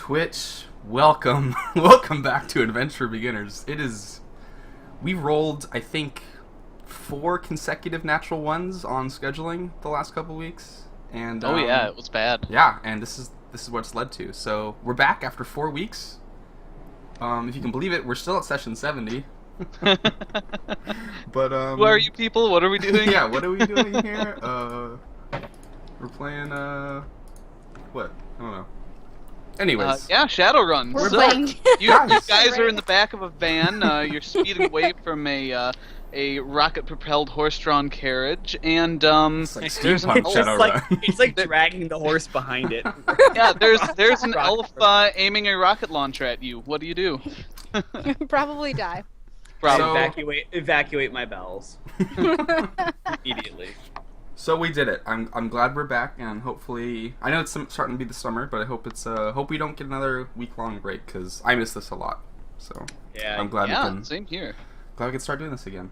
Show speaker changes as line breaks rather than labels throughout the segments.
Twitch, welcome, welcome back to Adventure Beginners. We rolled, I think, 4 consecutive natural ones on scheduling the last couple weeks, and
yeah, it was bad.
Yeah, and this is what it's led to. So we're back after 4 weeks. If you can believe it, we're still at session 70. But
who are you people? What are we doing?
Yeah, what are we doing here? We're playing what? I don't know. Anyways,
yeah, Shadowrun.
We're
So,
playing.
you guys are in the back of a van. You're speeding away from a rocket-propelled horse-drawn carriage, and
it's like steampunk Shadowrun.
It's like dragging the horse behind it.
yeah, there's an elf aiming a rocket launcher at you. What do you do?
Probably die.
Probably.
Evacuate my bowels immediately.
So we did it. I'm glad we're back, and hopefully I know it's starting to be the summer, but I hope hope we don't get another week-long break because I miss this a lot. So
Yeah,
I'm glad
same here.
Glad we can start doing this again.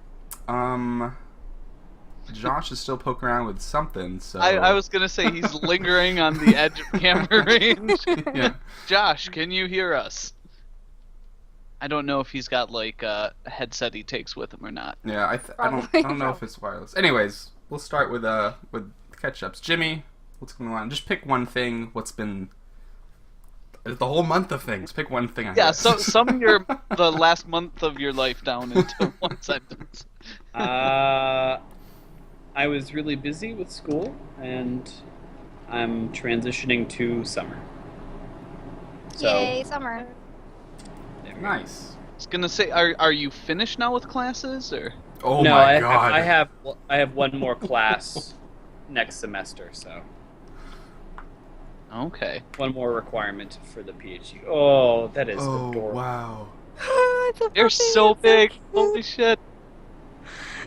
Josh is still poking around with something. So
I was gonna say he's lingering on the edge of camera range.
Yeah.
Josh, can you hear us? I don't know if he's got like a headset he takes with him or not.
Yeah, I don't know if it's wireless. Anyways, we'll start with catch-ups. Jimmy, what's going on? Just pick one thing. What's been the whole month of things? Pick one thing.
Yeah, so sum the last month of your life down into one sentence.
I was really busy with school, and I'm transitioning to summer. So,
Yay, summer.
Nice.
I was gonna say, are you finished now with classes or?
Oh
no,
my god.
I have one more class next semester, so
Okay.
one more requirement for the PhD. Oh, that is adorable.
Wow.
They're so big. Holy shit.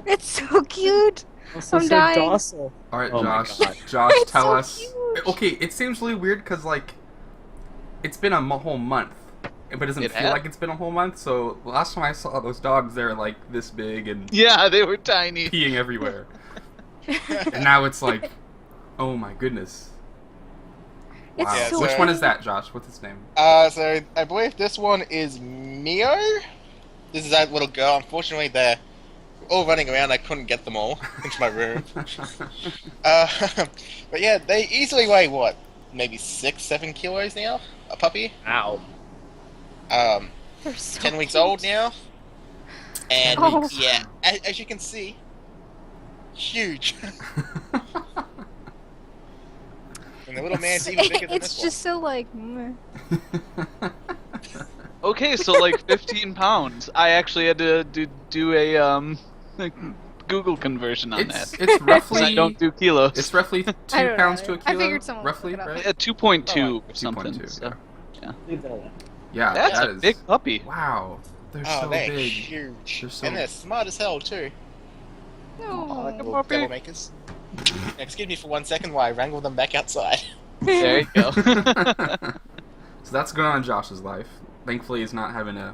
It's so cute.
Also
I'm
so
dying.
docile.
All right,
Oh my
Josh.
God.
Josh,
It's
tell
so
us.
cute.
Okay, it seems really weird because like it's been a whole month, but it doesn't
It
feel
has.
like it's been a whole month. So last time I saw those dogs, they're like this big and
Yeah, they were tiny.
peeing everywhere, and now it's like, oh my goodness.
It's
Wow.
Yeah,
so
Which
so-
one is that, Josh? What's its name?
So I believe this one is Mio. This is that little girl. Unfortunately, they're all running around. I couldn't get them all into my room. But yeah, they easily weigh what, maybe 6-7 kilos now. A puppy.
Ow.
They're so
10 weeks
cute.
old now. And
Oh.
yeah, as you can see, huge. And the little man's even bigger than
It's
this
just so like. meh.
Okay, so like 15 pounds. I actually had to do a Google conversion on
it's
that.
it's
'Cause
roughly
I don't do kilos.
it's roughly 2
I don't know.
pounds to a
I
kilo.
figured someone would
roughly,
look it up.
right?
2.2 or something.
2.2,
So.
Leave that alone.
Yeah,
That's
that
a
is
big puppy.
Wow, they're
Oh,
so
they're
big.
huge.
They're so-
And they're smart as hell, too.
No.
Little
puppy.
devil makers. Excuse me for 1 second while I wrangle them back outside.
There you go.
So that's going on in Josh's life. Thankfully, he's not having to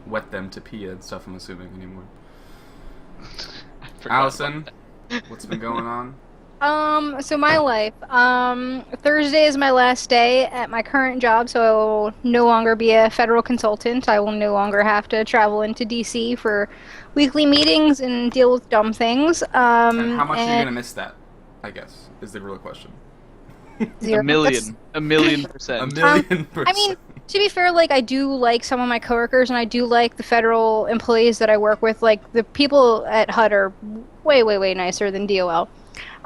wet them to pee and stuff, I'm assuming, anymore.
I forgot
Allison,
about
what's been going on?
So my life. Thursday is my last day at my current job, so I will no longer be a federal consultant. I will no longer have to travel into DC for weekly meetings and deal with dumb things.
And how much are you gonna miss that? I guess is the real question.
that.
Zero.
A million
A
percent.
million percent.
I mean, to be fair, like I do like some of my coworkers, and I do like the federal employees that I work with. Like the people at HUD are way, way, way nicer than DOL.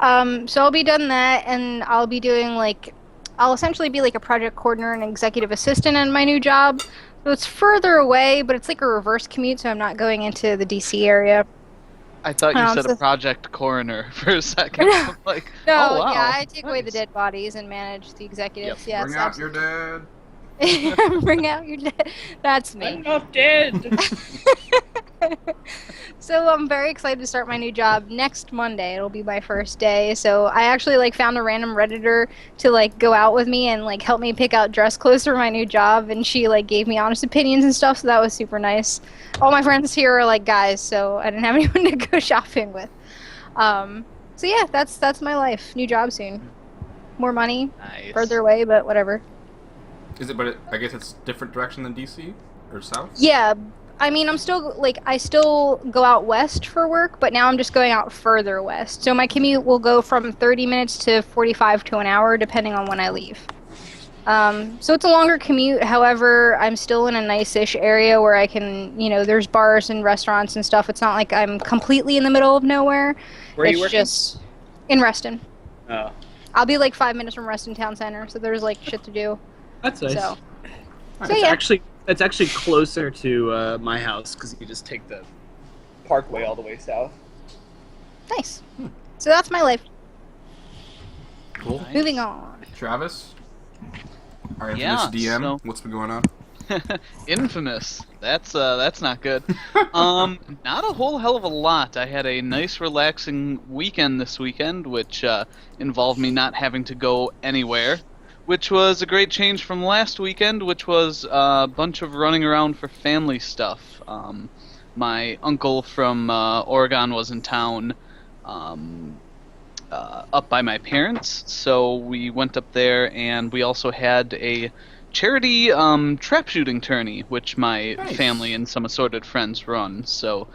So I'll be done that, and I'll be doing I'll essentially be like a project coordinator and executive assistant in my new job. So it's further away, but it's like a reverse commute, so I'm not going into the DC area.
I thought you said
so-
a project coroner for a second.
No.
I'm like,
No,
oh wow.
yeah, I take away the
nice.
dead bodies and manage the executives. Yes,
Bring out your dad.
Bring out your dead. That's me.
I'm not dead.
So I'm very excited to start my new job next Monday. It'll be my first day. So I actually found a random Redditor to go out with me and help me pick out dress clothes for my new job, and she gave me honest opinions and stuff. So that was super nice. All my friends here are guys, so I didn't have anyone to go shopping with. So yeah, that's my life. New job soon. More money,
Nice.
further away, but whatever.
Is it? But I guess it's different direction than DC or south.
Yeah, I mean, I'm still I still go out west for work, but now I'm just going out further west. So my commute will go from 30 minutes to 45 to an hour, depending on when I leave. So it's a longer commute. However, I'm still in a nice-ish area where I can, there's bars and restaurants and stuff. It's not like I'm completely in the middle of nowhere.
Where are you
It's
working?
just in Reston.
Oh.
I'll be like 5 minutes from Reston Town Center, so there's like shit to do.
That's nice.
So,
Nice.
so yeah.
It's actually closer to my house because you just take the parkway all the way south.
Nice. So that's my life.
Cool.
Nice.
Moving on.
Travis, our infamous
Yeah,
DM.
so-
What's been going on?
Infamous. That's not good. Not a whole hell of a lot. I had a nice relaxing weekend this weekend, which involved me not having to go anywhere, which was a great change from last weekend, which was a bunch of running around for family stuff. My uncle from Oregon was in town up by my parents, so we went up there, and we also had a charity trap shooting tourney, which my
Nice.
family and some assorted friends run. So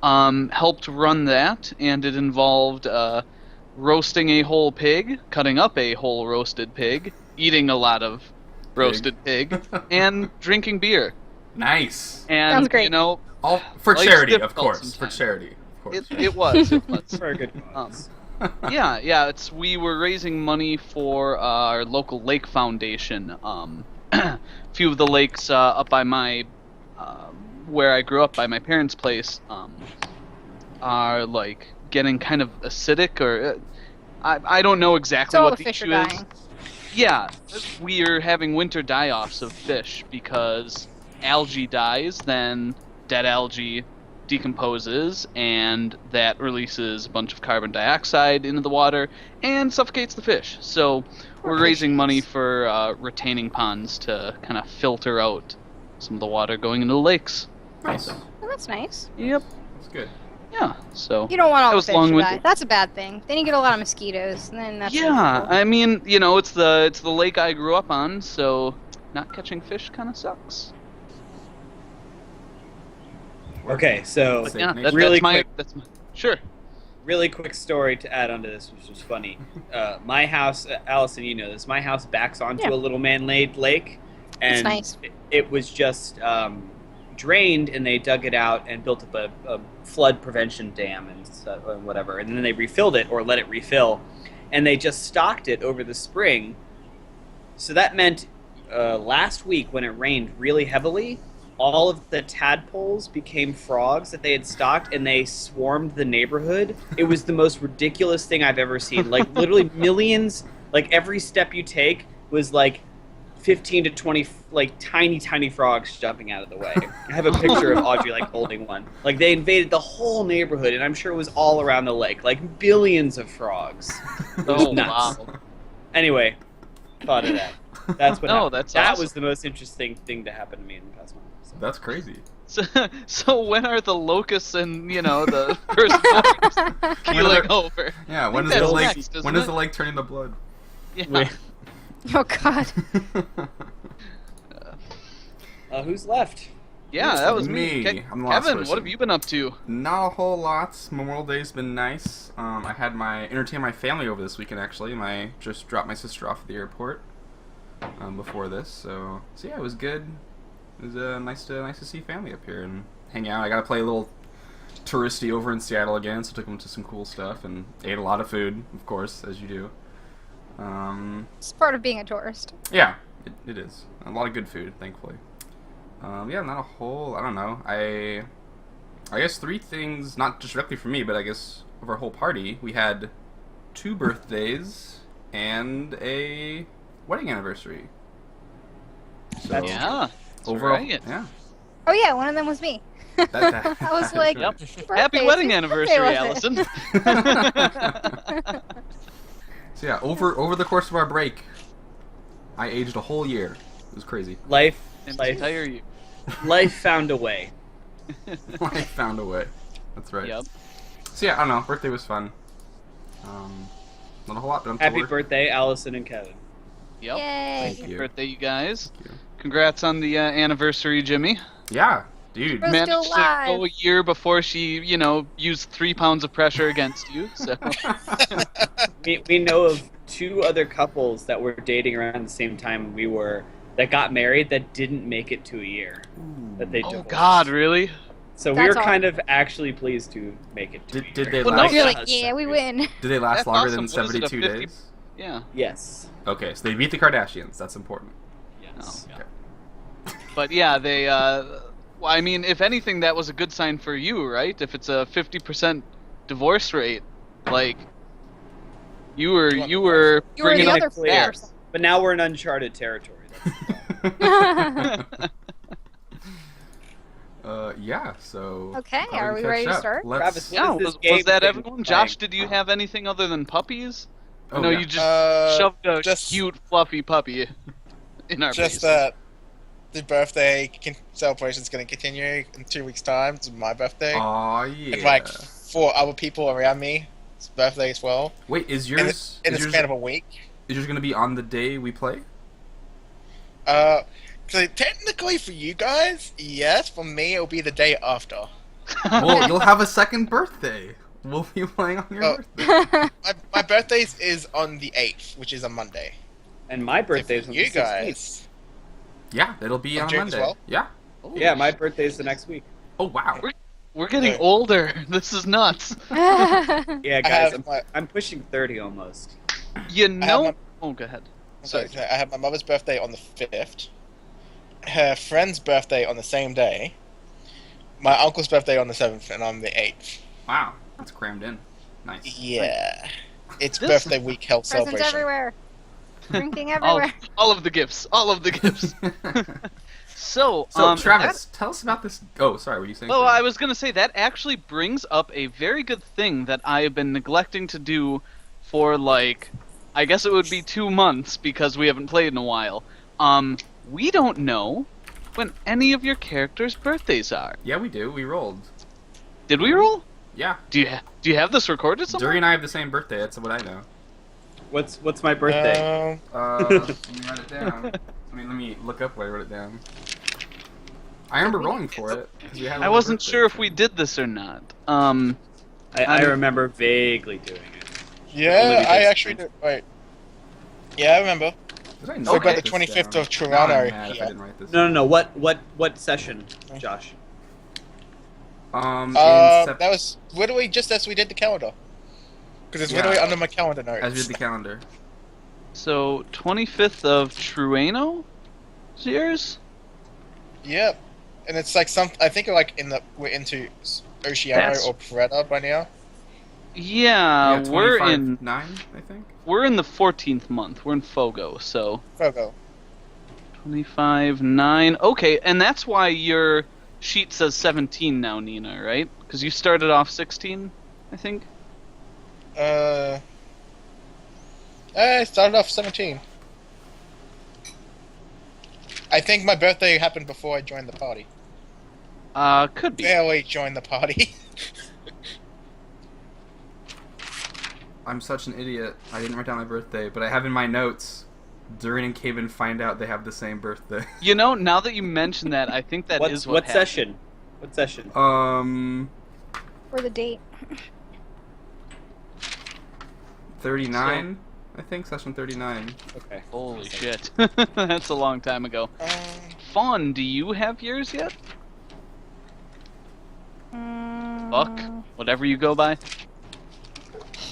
helped run that, and it involved roasting a whole pig, cutting up a whole roasted pig, eating a lot of roasted pig, and drinking beer.
Nice.
And
Sounds great.
All for
Life's
charity, of
difficult
course. For
sometimes.
charity, of course.
It was. It was.
For a good cause.
Yeah. We were raising money for our local lake foundation. A few of the lakes up by my where I grew up, by my parents' place, are like getting kind of acidic, or I don't know exactly
So all
what
the
the
fish are
issue is.
dying.
Yeah, we're having winter die-offs of fish because algae dies, then dead algae decomposes, and that releases a bunch of carbon dioxide into the water and suffocates the fish. So we're raising money for retaining ponds to kind of filter out some of the water going into the lakes.
Nice.
Well, that's nice.
Yep.
That's good.
Yeah. So.
You don't want all
That
the
was
fish to
long-winded.
die. That's a bad thing. Then you get a lot of mosquitoes, and then that's
Yeah,
not cool.
I mean, it's the lake I grew up on, so not catching fish kind of sucks.
Okay, so
But
Yeah,
Really
really
that's
quick.
that's my sure.
Really quick story to add onto this, which was funny. My house, Allison, you know this. My house backs onto
Yeah.
a little man-made lake, and
nice.
it was just drained, and they dug it out and built up a flood prevention dam and stuff, and whatever. And then they refilled it, or let it refill, and they just stocked it over the spring. So that meant last week when it rained really heavily, all of the tadpoles became frogs that they had stocked, and they swarmed the neighborhood. It was the most ridiculous thing I've ever seen. Like, literally millions, like, every step you take was, like, 15 to 20, like, tiny frogs jumping out of the way. I have a picture of Audrey, like, holding one. Like, they invaded the whole neighborhood, and I'm sure it was all around the lake. Like, billions of frogs. It was
Oh
nuts.
wow.
Anyway, thought of that. That's what
No,
happened.
that's
that
awesome.
was the most interesting thing to happen to me in the past month. So.
That's crazy.
So when are the locusts and the firstborns keeling over?
Yeah. When
think
does the
that's
lake?
next, isn't
When does
it?
the lake turn into blood?
Yeah.
Wait,
Oh God.
who's left?
Yeah, that was me.
Me. I'm the last
Kevin,
person.
what have you been up to?
Not a whole lot. Memorial Day's been nice. I had entertained my family over this weekend actually. Just dropped my sister off at the airport before this. So yeah, it was good. It was nice to see family up here and hang out. I got to play a little touristy over in Seattle again, so took them to some cool stuff and ate a lot of food, of course, as you do.
It's part of being a tourist.
Yeah, it is. A lot of good food, thankfully. Yeah, not a whole. I don't know. I guess 3 things, not just directly for me, but I guess of our whole party. We had 2 birthdays and a wedding anniversary. So
That's
Yeah. That's
overall,
right.
yeah.
Oh yeah, one of them was me.
That-
I was like,
Yep.
birthday,
Happy wedding
whose
anniversary,
birthday was it?
Allison.
So yeah, over the course of our break, I aged a whole year. It was crazy.
Life
Entire you.
life found a way.
I found a way. That's right.
Yep.
So yeah, I don't know. Birthday was fun. Not a whole lot, but I'm
Happy
still working.
birthday, Allison and Kevin.
Yep.
Yay.
Thank you.
Birthday, you guys.
Thank you.
Congrats on the anniversary, Jimmy.
Yeah, dude.
We're
Managed
still
to
alive.
go a year before she, used 3 pounds of pressure against you. So
We know of 2 other couples that were dating around the same time we were that got married that didn't make it to a year. That they
oh
divorced.
God, really?
So we
That's
were
all.
kind of actually pleased to make it to a
Did
year.
they
Well, no,
last?
You're
yeah,
like, yeah, we win.
Did they last
That's
longer
awesome.
than
What is it, a
72
50
days?
Yeah.
Yes.
Okay, so they beat the Kardashians. That's important.
Yes.
Oh.
Okay.
But yeah, they. Well, I mean, if anything, that was a good sign for you, right? If it's a 50% divorce rate, like you were
You were
bringing
the
up
other
clear.
4%.
But now we're in uncharted territory. That's the problem.
Yeah, so.
Okay,
probably
are we
catch
ready to
up.
start?
Let's.
Travis,
Yeah,
What is this
was
game
that
thing
everyone?
playing?
Josh, did you have anything other than puppies?
Oh,
No,
yeah.
you just shoved a
just-
cute, fluffy puppy in our
Just
basement.
that the birthday celebration is going to continue in 2 weeks' time. It's my birthday.
Aw, yeah.
And like 4 other people around me, it's birthday as well.
Wait, is
In the,
yours?
in the
is yours,
span of a week.
is yours gonna be on the day we play?
So technically for you guys, yes. For me, it'll be the day after.
Well, you'll have a second birthday. We'll be playing on your
Oh.
birthday.
My birthday is on the 8th, which is a Monday.
And my
So
birthday
for
is on
you
the 16th.
guys.
Yeah, it'll be
On
on
June as
Monday.
well?
Yeah.
Yeah, my birthday is the next week.
Oh wow.
We're getting
Yeah.
older. This is nuts.
Yeah,
I
guys,
have my,
I'm pushing 30 almost.
You
I have
know.
my-
Oh, go ahead.
sorry, I have my mother's birthday on the 5th. Her friend's birthday on the same day. My uncle's birthday on the 7th, and on the 8th.
Wow. That's crammed in. Nice.
Yeah. It's
This-
birthday week health
Presents
celebration.
everywhere. Drinking
All,
everywhere.
all of the gifts. All of the gifts. So,
So,
that-
Travis, tell us about this. Oh, sorry. What were you saying?
Well,
Travis?
I was going to say that actually brings up a very good thing that I have been neglecting to do for like, I guess it would be 2 months because we haven't played in a while. We don't know when any of your characters' birthdays are.
Yeah, we do. We rolled.
Did we roll?
Yeah.
Do you have this recorded somewhere?
Dury and I have the same birthday. That's what I know.
What's my birthday?
Let me write it down. Let me look up where I wrote it down. I remember rolling for it. 'Cause we had a
I
little
wasn't
birthday
sure if
thing.
we did this or not.
I remember vaguely doing it.
Yeah,
Only
I
because-
actually do. Wait. Yeah, I remember.
Did I
So
not
about
write
the
this
25th
down?
of Toronto,
Now I'm mad if
yeah.
I didn't write this.
No. What session, Josh?
In
That was literally just as we did the calendar. Because it's
Yeah.
literally under my calendar notes.
as we did the calendar.
So 25th of Trueno is yours?
Yep. And it's like I think we're into Oceano
That's-
or Preda by now.
Yeah, we're
25-9, I think.
we're in the 14th month. We're in Fogo, so
Fogo.
25-9. Okay, and that's why your sheet says 17 now, Nina, right? Because you started off 16, I think.
I started off 17. I think my birthday happened before I joined the party.
Could be.
Barely joined the party.
I'm such an idiot. I didn't write down my birthday, but I have in my notes. Durin and Caven find out they have the same birthday.
You know, now that you mention that, I think that is
What
happened.
session? What session?
Or the date.
39, I think, session 39.
Okay.
Holy shit. That's a long time ago.
Um,
Fawn, do you have yours yet? Buck? Whatever you go by?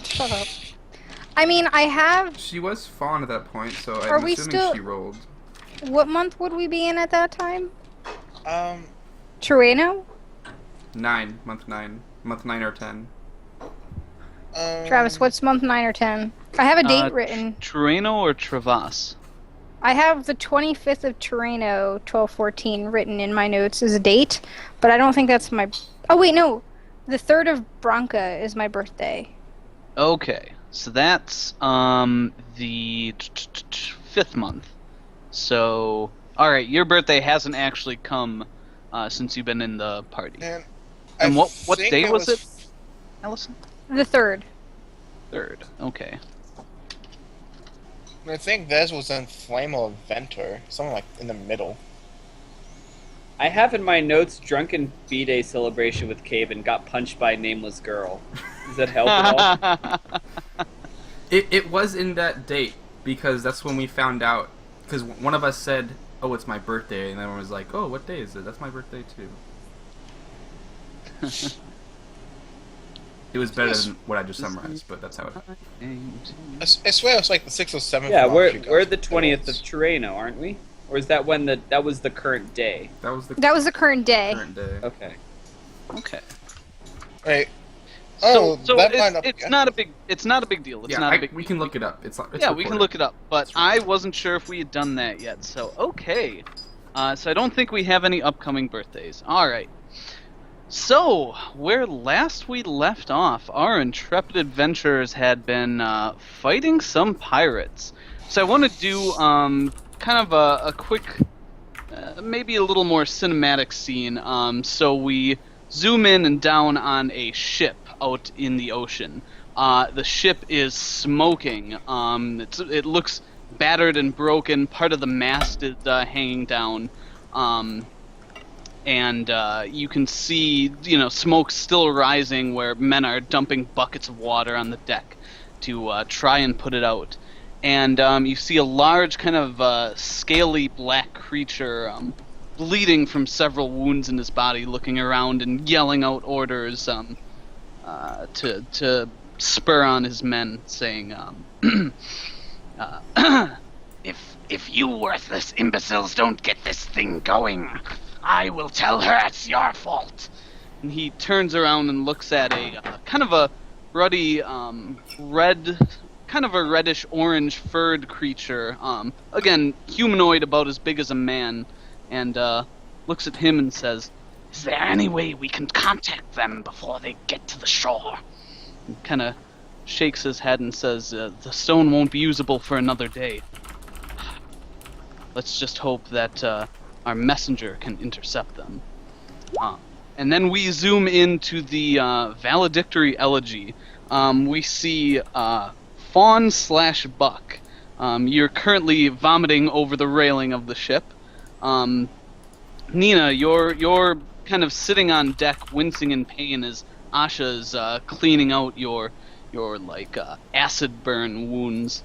Shut up. I mean, I have.
She was Fawn at that point, so
Are
I'm
we
assuming
still-
she rolled.
What month would we be in at that time?
um,
Trueno?
9, month 9. Month 9 or 10.
Travis, what's month 9 or 10? I have a date written.
Trueno or Travas?
I have the 25th of Trueno, 1214, written in my notes as a date, but I don't think that's my. Oh, wait, no. The 3rd of Branca is my birthday.
Okay, so that's the 5th month. So, all right, your birthday hasn't actually come since you've been in the party.
And,
And
I
what
think
day was it? Allison?
The 3rd.
3rd. Okay.
I think theirs was in Flame or Venter, something like in the middle.
I have in my notes drunken B-Day celebration with Caven got punched by a nameless girl. Does that help at all?
It was in that date because that's when we found out. Because one of us said, "Oh, it's my birthday," and everyone was like, "Oh, what day is it? That's my birthday too." It was better than what I just summarized, but that's how it.
I swear it's like the 6th or 7th.
Yeah,
of March you
we're
guys
the 20th of
girls.
Terreno, aren't we? Or is that when that was the current day?
That was the
That was the current day.
current day.
Okay.
Okay.
Wait.
So,
Oh, that might
it's not a big deal. It's not a big deal.
We can look it up. It's
yeah, we can
recorded.
look it up. But I wasn't sure if we had done that yet. So okay. So I don't think we have any upcoming birthdays. All right. So where last we left off, our intrepid adventurers had been fighting some pirates. So I want to do kind of a quick, maybe a little more cinematic scene. So we zoom in and down on a ship out in the ocean. The ship is smoking. It looks battered and broken. Part of the mast is hanging down. And you can see, smoke still rising where men are dumping buckets of water on the deck to try and put it out. And you see a large kind of scaly black creature bleeding from several wounds in his body, looking around and yelling out orders to spur on his men, saying, if you worthless imbeciles don't get this thing going, I will tell her it's your fault. And he turns around and looks at a kind of a ruddy red, kind of a reddish orange furred creature, again humanoid, about as big as a man, and looks at him and says, "Is there any way we can contact them before they get to the shore?" And kind of shakes his head and says, "The stone won't be usable for another day. Let's just hope that our messenger can intercept them." And then we zoom into the valedictory elegy. We see Fawn/Buck. You're currently vomiting over the railing of the ship. Nina, you're kind of sitting on deck, wincing in pain as Asha's cleaning out your acid burn wounds.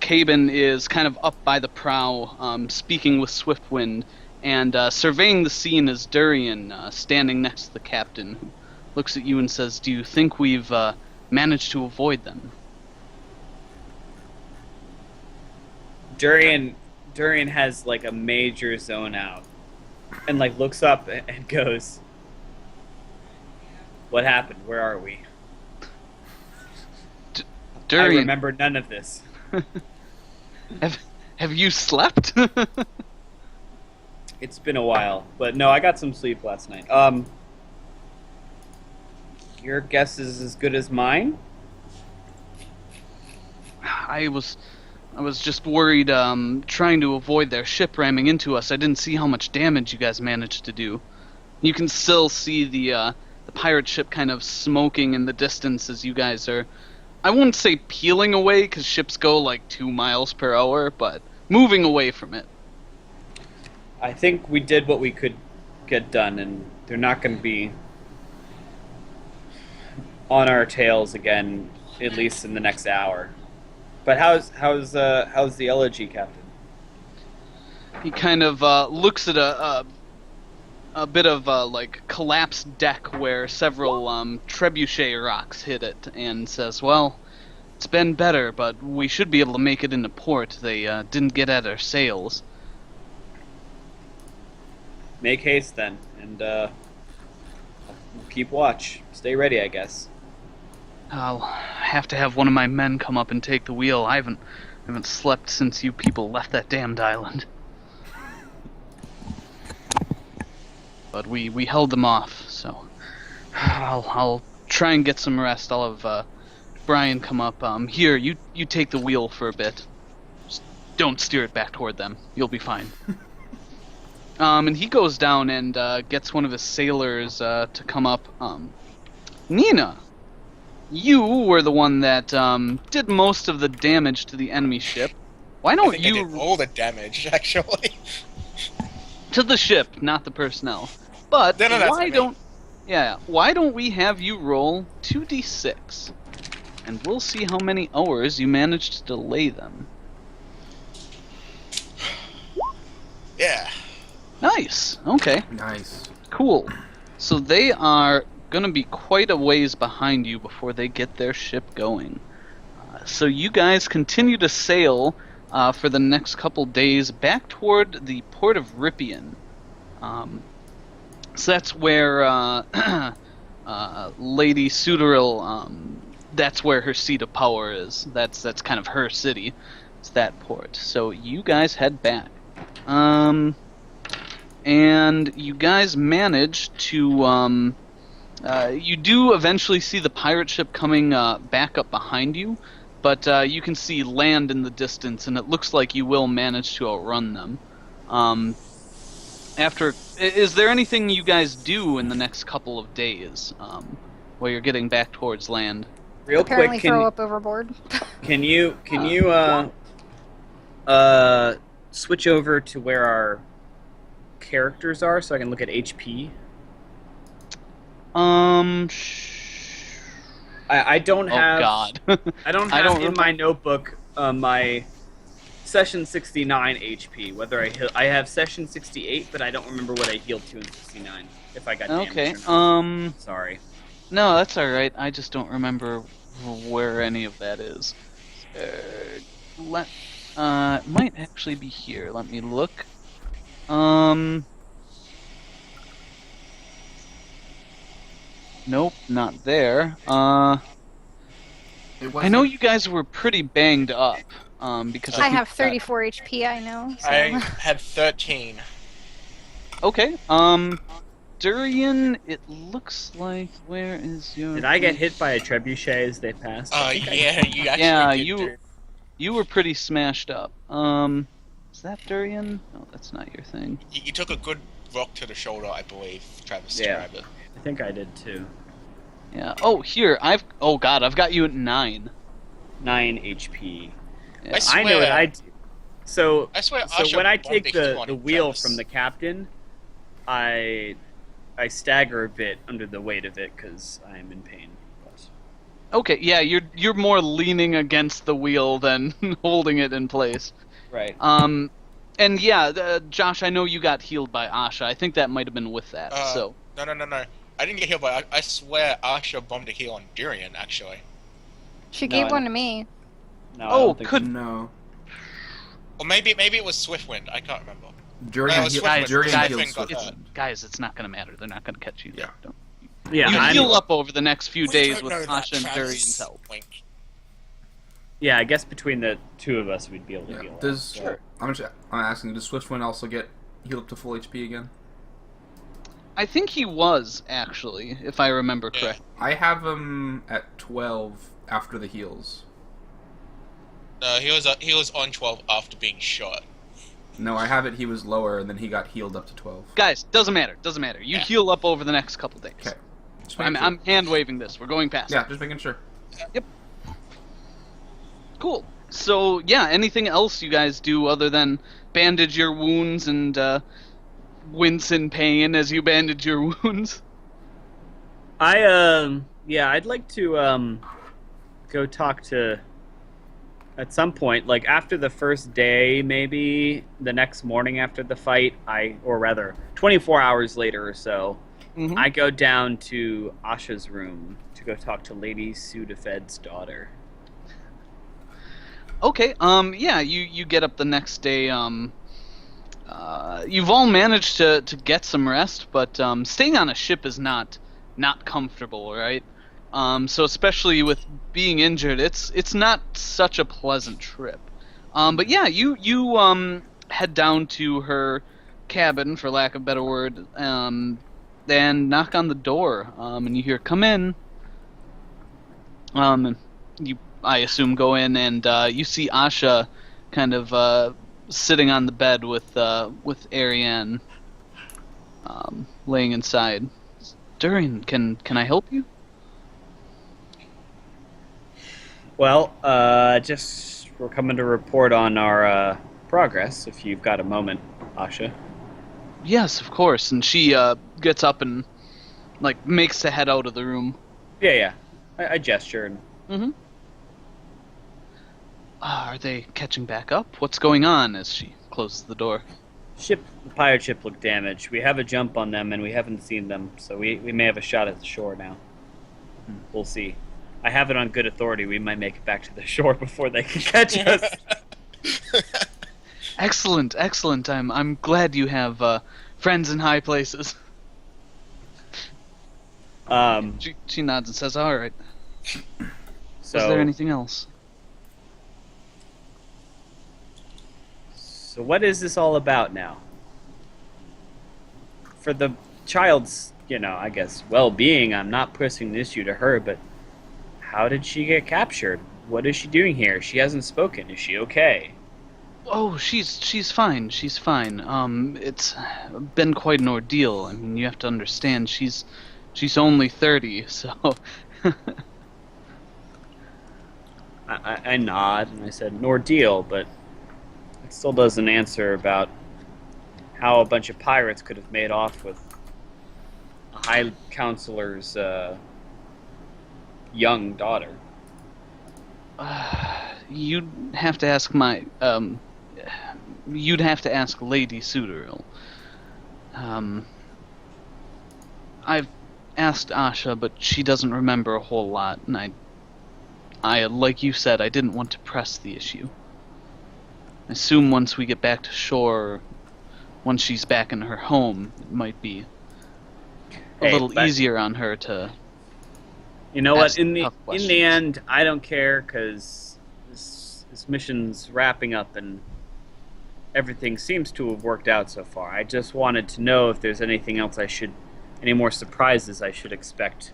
Caben is kind of up by the prow, speaking with Swiftwind, and surveying the scene is Durian, standing next to the captain, who looks at you and says, "Do you think we've managed to avoid them?"
Durian has like a major zone out, and like looks up and goes, "What happened? Where are we?
Durian,
I remember none of this."
have you slept?
It's been a while, but no, I got some sleep last night. Your guess is as good as mine.
I was just worried, trying to avoid their ship ramming into us. I didn't see how much damage you guys managed to do. You can still see the pirate ship kind of smoking in the distance as you guys are, I wouldn't say peeling away, because ships go like 2 miles per hour, but moving away from it.
I think we did what we could get done, and they're not going to be on our tails again, at least in the next hour. But how's the elegy, Captain?
He kind of looks at a bit of like collapsed deck where several trebuchet rocks hit it, and says, "Well, it's been better, but we should be able to make it into port. They didn't get at our sails."
Make haste then, and keep watch. Stay ready, I guess.
I'll have to have one of my men come up and take the wheel. I haven't slept since you people left that damned island. But we held them off, so I'll try and get some rest. I'll have Brian come up. Here, you take the wheel for a bit. Just don't steer it back toward them. You'll be fine. And he goes down and gets one of his sailors to come up. Nina, you were the one that did most of the damage to the enemy ship. Why
I
don't
think I
you
did all the damage, actually.
to the ship, not the personnel? But
No, that's
why
me.
why don't we have you roll 2d6, and we'll see how many hours you manage to delay them.
Yeah.
Nice. Okay.
Nice.
Cool. So they are going to be quite a ways behind you before they get their ship going. So you guys continue to sail for the next couple days back toward the port of Rippian. So that's where Lady Sudaril, that's where her seat of power is. That's kind of her city. It's that port. So you guys head back. And you guys manage to, you do eventually see the pirate ship coming back up behind you, but you can see land in the distance, and it looks like you will manage to outrun them. Is there anything you guys do in the next couple of days while you're getting back towards land?
Real
Apparently
quick,
throw up overboard.
can you switch over to where our characters are so I can look at HP? I don't have.
Oh God.
I don't
I
have
don't
in
remember.
my notebook my session 69 HP. Whether I have session 68, but I don't remember what I healed to in 69. If I got damaged
Okay.
or not. Sorry.
No, that's all right. I just don't remember where any of that is. It might actually be here. Let me look. Nope, not there.
It
I know you guys were pretty banged up. Because
I
think
have
that-
34 HP, I know. So.
I had 13.
Okay. Durian, it looks like. Where is your?
Did I get hit by a trebuchet as they passed? I think I
Yeah, you actually
Yeah,
did,
you-
dude.
You were pretty smashed up. Is that Durian? No, that's not your thing.
You took a good rock to the shoulder, I believe, Travis
Yeah.
described it.
I think I did too.
Yeah. Oh, here. Oh God, I've got you at 9.
9 HP.
Yeah.
I
I know what
swear.
I do. So
I swear,
So
Asha
when I
bombed
take
a hit on
the wheel
Travis.
from the captain, I stagger a bit under the weight of it because I am in pain. But,
Okay. Yeah, you're more leaning against the wheel than holding it in place.
right.
And yeah, Josh, I know you got healed by Asha. I think that might have been with that. So.
No. I didn't get healed, but I swear Asha bombed a heal on Durian, actually.
She
No,
gave
I
one
don't-
to me.
No, I
Oh,
don't think
could-
No.
Or maybe it was Swiftwind, I can't remember.
Durian,
No,
heal,
Swiftwind-
Durian
guys,
healed
Swiftwind got
Swiftwind.
Guys, it's not gonna matter. They're not gonna catch you.
Yeah.
Don't.
Yeah,
You
I
heal
know.
up over the next few
We
days
don't
with
know that,
Asha and
Travis.
Durian's help.
Wink.
Yeah, I guess between the two of us, we'd be able to
Yeah.
heal. up,
Does
so-
I'm asking, does Swiftwind also get healed up to full HP again?
I think he was actually, if I remember
Yeah.
correctly.
I have him at 12 after the heals.
No, he was on 12 after being shot.
No, I have it. He was lower, and then he got healed up to 12.
Guys, doesn't matter. Doesn't matter. You
Yeah.
heal up over the next couple days.
Okay. Just
I'm,
making sure.
I'm hand waving this. We're going past.
Yeah, just making sure.
Cool. So yeah, anything else you guys do other than bandage your wounds and wince in pain as you bandage your wounds?
I'd like to go talk to at some point, like after the first day, maybe the next morning after the fight, or rather 24 hours later or so,
Mhm.
I go down to Asha's room to go talk to Lady Sudafed's daughter.
Okay. Yeah. You get up the next day. You've all managed to get some rest, but staying on a ship is not comfortable, right? So especially with being injured, it's not such a pleasant trip. But yeah, you head down to her cabin, for lack of a better word, and knock on the door, and you hear, "Come in." And you, I assume, go in, and you see Asha kind of sitting on the bed with Ariane laying inside. Durian, can I help you?
Well, just we're coming to report on our progress. If you've got a moment, Asha.
Yes, of course. And she gets up and like makes to head out of the room.
Yeah. I gesture and.
Mm-hmm. Are they catching back up? What's going on as she closes the door?
The pirate ship looked damaged. We have a jump on them, and we haven't seen them, so we may have a shot at the shore now. We'll see. I have it on good authority. We might make it back to the shore before they can catch us.
Excellent, excellent. I'm glad you have friends in high places. She nods and says, "All right."
So,
Is there anything else?
So what is this all about now? For the child's, I guess, well-being, I'm not pressing the issue to her, but how did she get captured? What is she doing here? She hasn't spoken. Is she okay?
Oh, she's fine. She's fine. It's been quite an ordeal. I mean, you have to understand, she's only 30, so.
I nod and I said, an ordeal, but it still doesn't answer about how a bunch of pirates could have made off with a High Counselor's young daughter.
You'd have to ask you'd have to ask Lady Suderil. I've asked Asha, but she doesn't remember a whole lot, and I, like you said, I didn't want to press the issue. I assume once we get back to shore, once she's back in her home, it might be a little easier on her to.
You know what?
ask
In
tough
the
questions.
end, I don't care because this mission's wrapping up and everything seems to have worked out so far. I just wanted to know if there's anything else any more surprises I should expect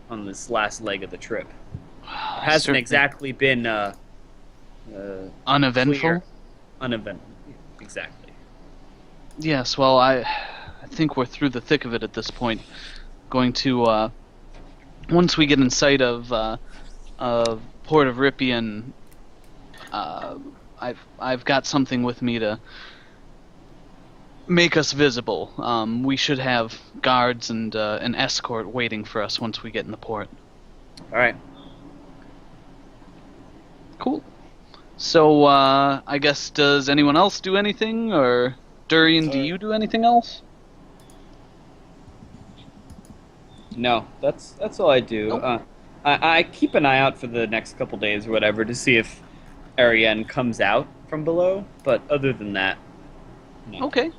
on this last leg of the trip. It hasn't
Certainly
exactly been
uneventful.
clear. Uneventful, exactly.
Yes, well, I think we're through the thick of it at this point. Going to once we get in sight of Port of Rippian, I've got something with me to make us visible. We should have guards and an escort waiting for us once we get in the port.
All right.
Cool. So, I guess, does anyone else do anything, or Durian, do you do anything else?
No, that's all I do.
Nope.
I keep an eye out for the next couple days or whatever to see if Ariane comes out from below, but other than that, no.
Okay.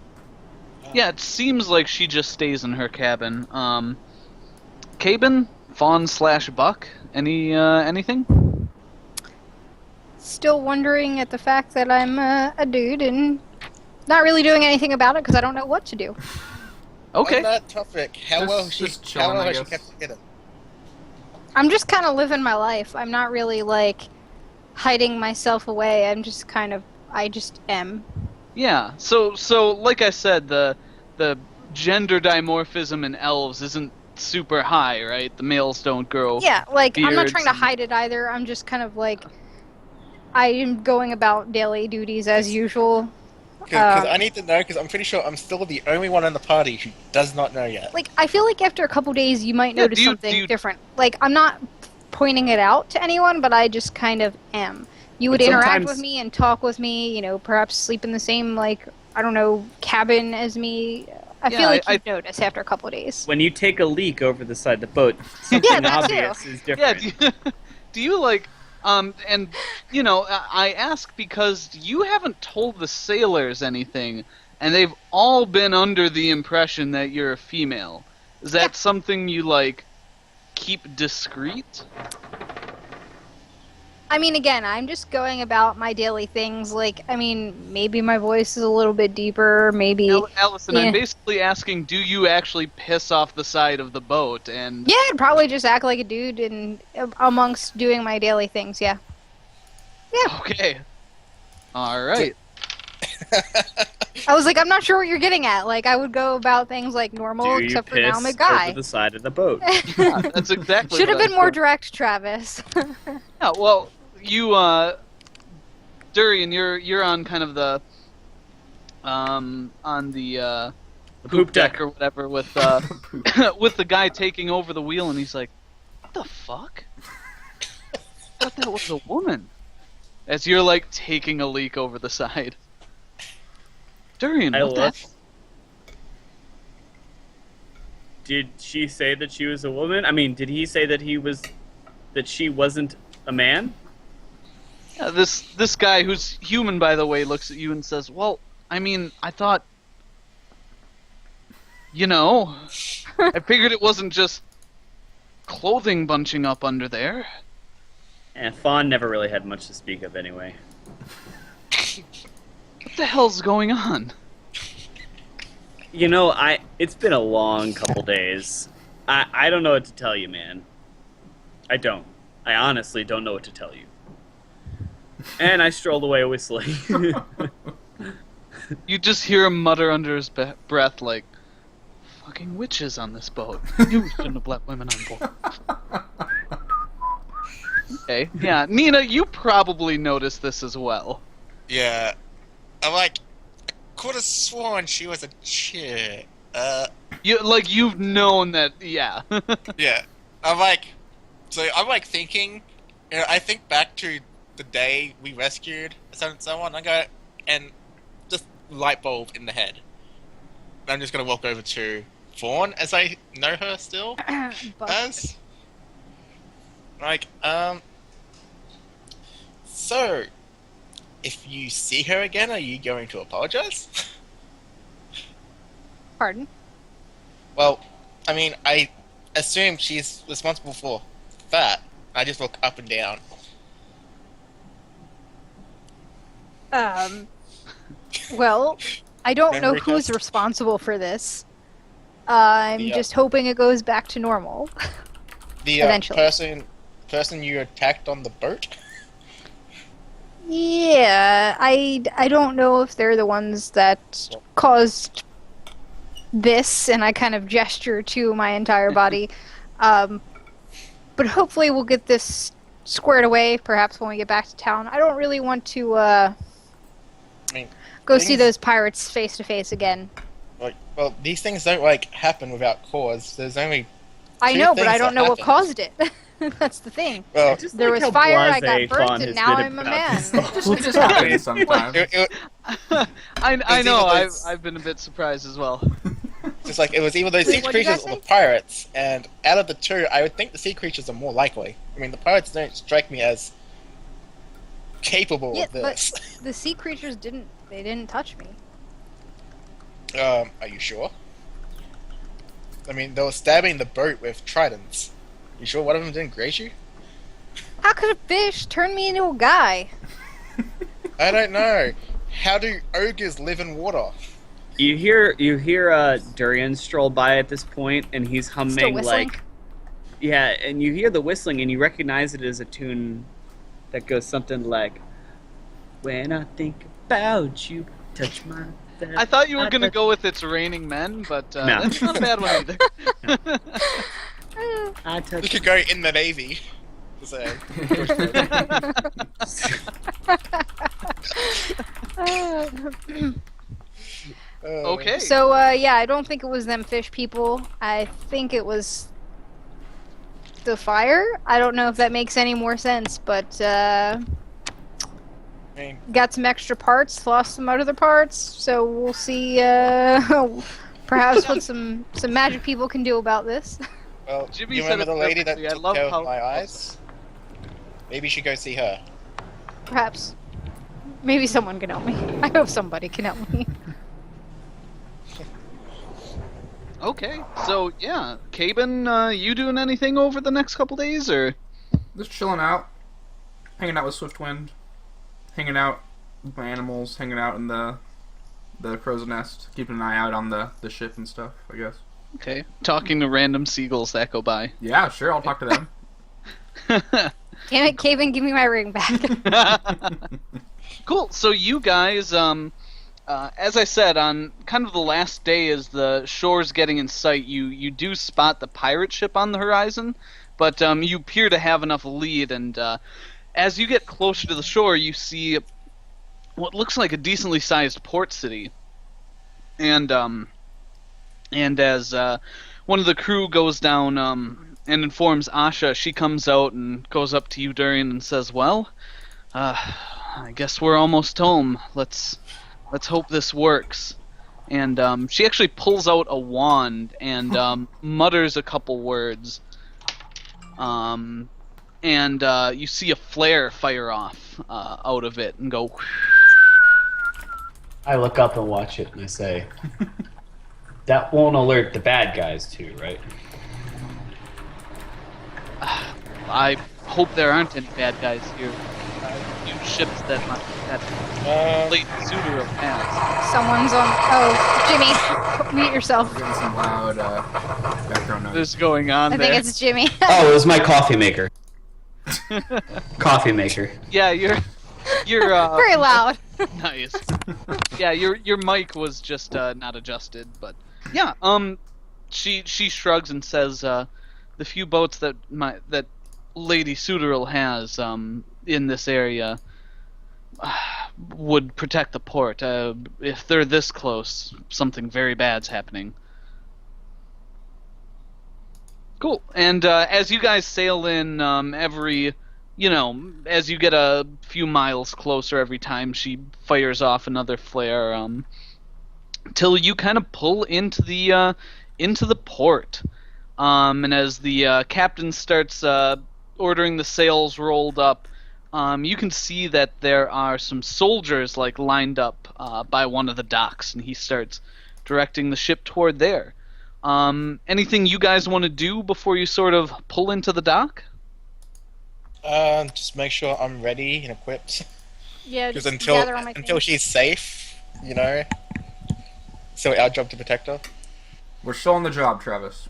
Yeah, it seems like she just stays in her cabin. Cabin? Fawn/Buck? Anything?
Still wondering at the fact that I'm a dude and not really doing anything about it because I don't know what to do.
Okay.
On that topic, how
Just-
well
just
how
chilling,
well
I
has she
guess.
kept it hidden?
I'm just kind of living my life. I'm not really like hiding myself away. I just am.
Yeah. So like I said, the gender dimorphism in elves isn't super high, right? The males don't grow.
Yeah, like I'm not
beards
trying to
and-
hide it either. I'm just kind of like I am going about daily duties as usual.
Because I need to know, because I'm pretty sure I'm still the only one in the party who does not know yet.
Like I feel like after a couple days you might
Yeah,
notice
do you-
something
do you-
different. Like I'm not pointing it out to anyone, but I just kind of am. You would
But
interact
sometimes-
with me and talk with me, perhaps sleep in the same cabin as me. I
Yeah,
feel like
I-
you'd notice after a couple days.
When you take a leak over the side of the boat, something
that too.
obvious is
Yeah.
different.
Do you like? And I ask because you haven't told the sailors anything, and they've all been under the impression that you're a female. Is that something you keep discreet?
I mean, again, I'm just going about my daily things. Maybe my voice is a little bit deeper. Maybe.
Allison,
Yeah.
I'm basically asking, do you actually piss off the side of the boat? And
Yeah, I'd probably just act like a dude and amongst doing my daily things. Yeah.
okay, all right.
I was like, I'm not sure what you're getting at. I would go about things like normal,
Do you
except for now
piss
I'm a guy.
over the side of the boat?
Yeah, that's exactly.
Should have
what
been
I
more
thought.
direct, Travis.
Yeah, well, Durian, you're on kind of the on the
poop deck.
or whatever with with the guy taking over the wheel, and he's like, "What the fuck? I thought that was a woman." As you're like taking a leak over the side. Durian,
I
what the
look.
hell?
Did she say that she was a woman? I mean, did he say that she wasn't a man?
Yeah, this guy, who's human by the way, looks at you and says, "Well, I mean, I thought, I figured it wasn't just clothing bunching up under there."
And Fawn never really had much to speak of anyway.
What the hell's going on?
It's been a long couple days. I don't know what to tell you, man. I don't. I honestly don't know what to tell you. And I strolled away whistling.
You just hear him mutter under his breath like, "Fucking witches on this boat. I knew we shouldn't have let women on board." Okay, yeah. Nina, you probably noticed this as well.
Yeah. I'm like, I could have sworn she was a chick.
You've known that, yeah.
Yeah. I'm like thinking, I think back to the day we rescued someone, and just light bulb in the head. I'm just gonna walk over to Fawn, as I know her still, as. Like, so, if you see her again, are you going to apologize?
Pardon?
Well, I mean, I assume she's responsible for that. I just look up and down.
Well, I don't know
Memory
who's
test?
responsible for this. I'm
The,
just hoping it goes back to normal.
The
Eventually.
person you attacked on the boat?
Yeah, I don't know if they're the ones that caused this, and I kind of gesture to my entire body. But hopefully we'll get this squared away, perhaps when we get back to town. I don't really want to
mean,
go see
things-
those pirates face to face again.
Well, these things don't, happen without cause. There's only...
I
Two
know, but I
things
don't
that
know what
happened.
caused it. That's the thing.
Well,
Just
There
like
was
how
fire, I
blasé
got burnt,
Fawn
and
has
now
been
I'm a
about
man.
this.
It just happens sometimes.
I know,
either those-
I've been a bit surprised as well.
just like, it was either those
Wait,
sea
what did you
creatures
guys
or the
say?
pirates, and out of the two, I would think the sea creatures are more likely. I mean, the pirates don't strike me as capable
Yeah,
of this.
The sea creatures didn't touch me.
Are you sure? I mean, they were stabbing the boat with tridents. You sure one of them didn't graze you?
How could a fish turn me into a guy?
I don't know. How do ogres live in water?
You hear Durian stroll by at this point, and he's
Still
humming
whistling?
and you hear the whistling, and you recognize it as a tune that goes something like, "When I think about you, touch my."
I thought you were gonna go with "It's Raining Men," but
No.
that's not a bad one either.
I
You
touch.
could go in the navy. To say.
Okay.
So, yeah, I don't think it was them fish people. I think it was the fire. I don't know if that makes any more sense, but,
I mean,
got some extra parts, lost some other parts, so we'll see, perhaps what some magic people can do about this.
well,
Jimmy
you
said
remember
it
the lady that
perfectly. I
took
love
care
how-
of my eyes? Maybe you should go see her.
Perhaps. Maybe someone can help me. I hope somebody can help me.
Okay, so yeah, Caben, you doing anything over the next couple days, or?
Just chilling out, hanging out with Swiftwind, hanging out with my animals, hanging out in the crow's nest, keeping an eye out on the ship and stuff, I guess.
Okay, talking to random seagulls that go by.
Yeah, sure, I'll talk to them.
Damn it, Caven, give me my ring back.
Cool. So you guys, as I said, on kind of the last day as the shore's getting in sight, you do spot the pirate ship on the horizon, but you appear to have enough lead, and as you get closer to the shore, you see what looks like a decently sized port city, and as one of the crew goes down and informs Asha, she comes out and goes up to you, Durian, and says, "Well, I guess we're almost home. Let's hope this works." And she actually pulls out a wand and mutters a couple words. And you see a flare fire off out of it and go.
I look up and watch it, and I say, "That won't alert the bad guys too, right?"
I hope there aren't any bad guys here. New ships that late Suter has.
Someone's on. Oh, Jimmy, mute yourself.
We're getting some loud background noise.
What's going on
I
there?
think it's Jimmy.
Oh, it was my coffee maker. Coffee maker.
Yeah, you're
Very loud.
nice. Yeah, your mic was just not adjusted, but yeah. She shrugs and says, the few boats that Lady Suderil has in this area would protect the port. If they're this close, something very bad's happening. Cool. And as you guys sail in, as you get a few miles closer every time, she fires off another flare, till you kind of pull into the port. And as the captain starts ordering the sails rolled up, you can see that there are some soldiers lined up by one of the docks, and he starts directing the ship toward there. Anything you guys want to do before you sort of pull into the dock?
Just make sure I'm ready and equipped.
Yeah,
Because
just gather all my
until
things.
she's safe, So our job to protect her.
We're still on the job, Travis.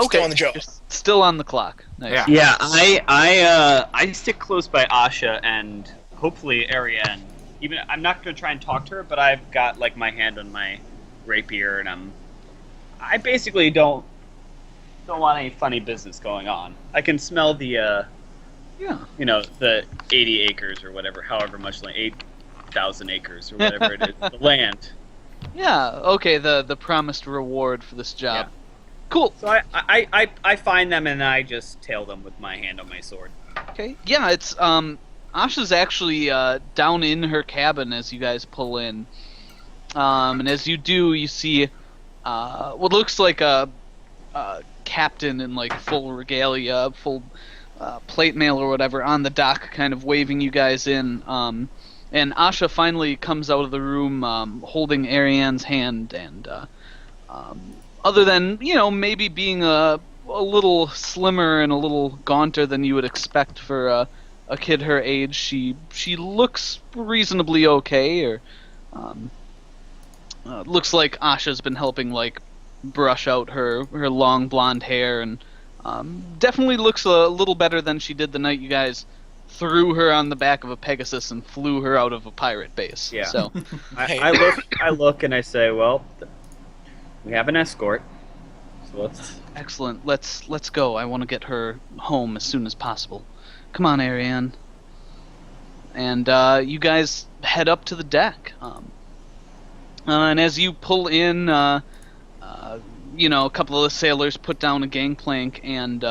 Still on the job.
You're still on the clock. Nice.
Yeah.
Yeah, I stick close by Asha and hopefully Ariane. Even I'm not going to try and talk to her, but I've got my hand on my rapier, and I basically don't want any funny business going on. I can smell the the 80 acres or whatever, however much 8,000 acres or whatever it is, the land.
Yeah. Okay. The promised reward for this job.
Yeah.
Cool.
So I find them and I just tail them with my hand on my sword.
Okay. Yeah, it's Asha's actually down in her cabin as you guys pull in. And as you do, you see what looks like a captain in full regalia, full plate mail or whatever on the dock, kind of waving you guys in. And Asha finally comes out of the room holding Ariane's hand, and other than maybe being a little slimmer and a little gaunter than you would expect for a kid her age, she looks reasonably okay. Or looks like Asha's been helping brush out her long blonde hair, and definitely looks a little better than she did the night you guys threw her on the back of a Pegasus and flew her out of a pirate base.
Yeah.
So
I look and I say, well, we have an escort, so let's.
excellent. Let's go. I want to get her home as soon as possible. Come on, Ariane. And you guys head up to the deck. And as you pull in, a couple of the sailors put down a gangplank, and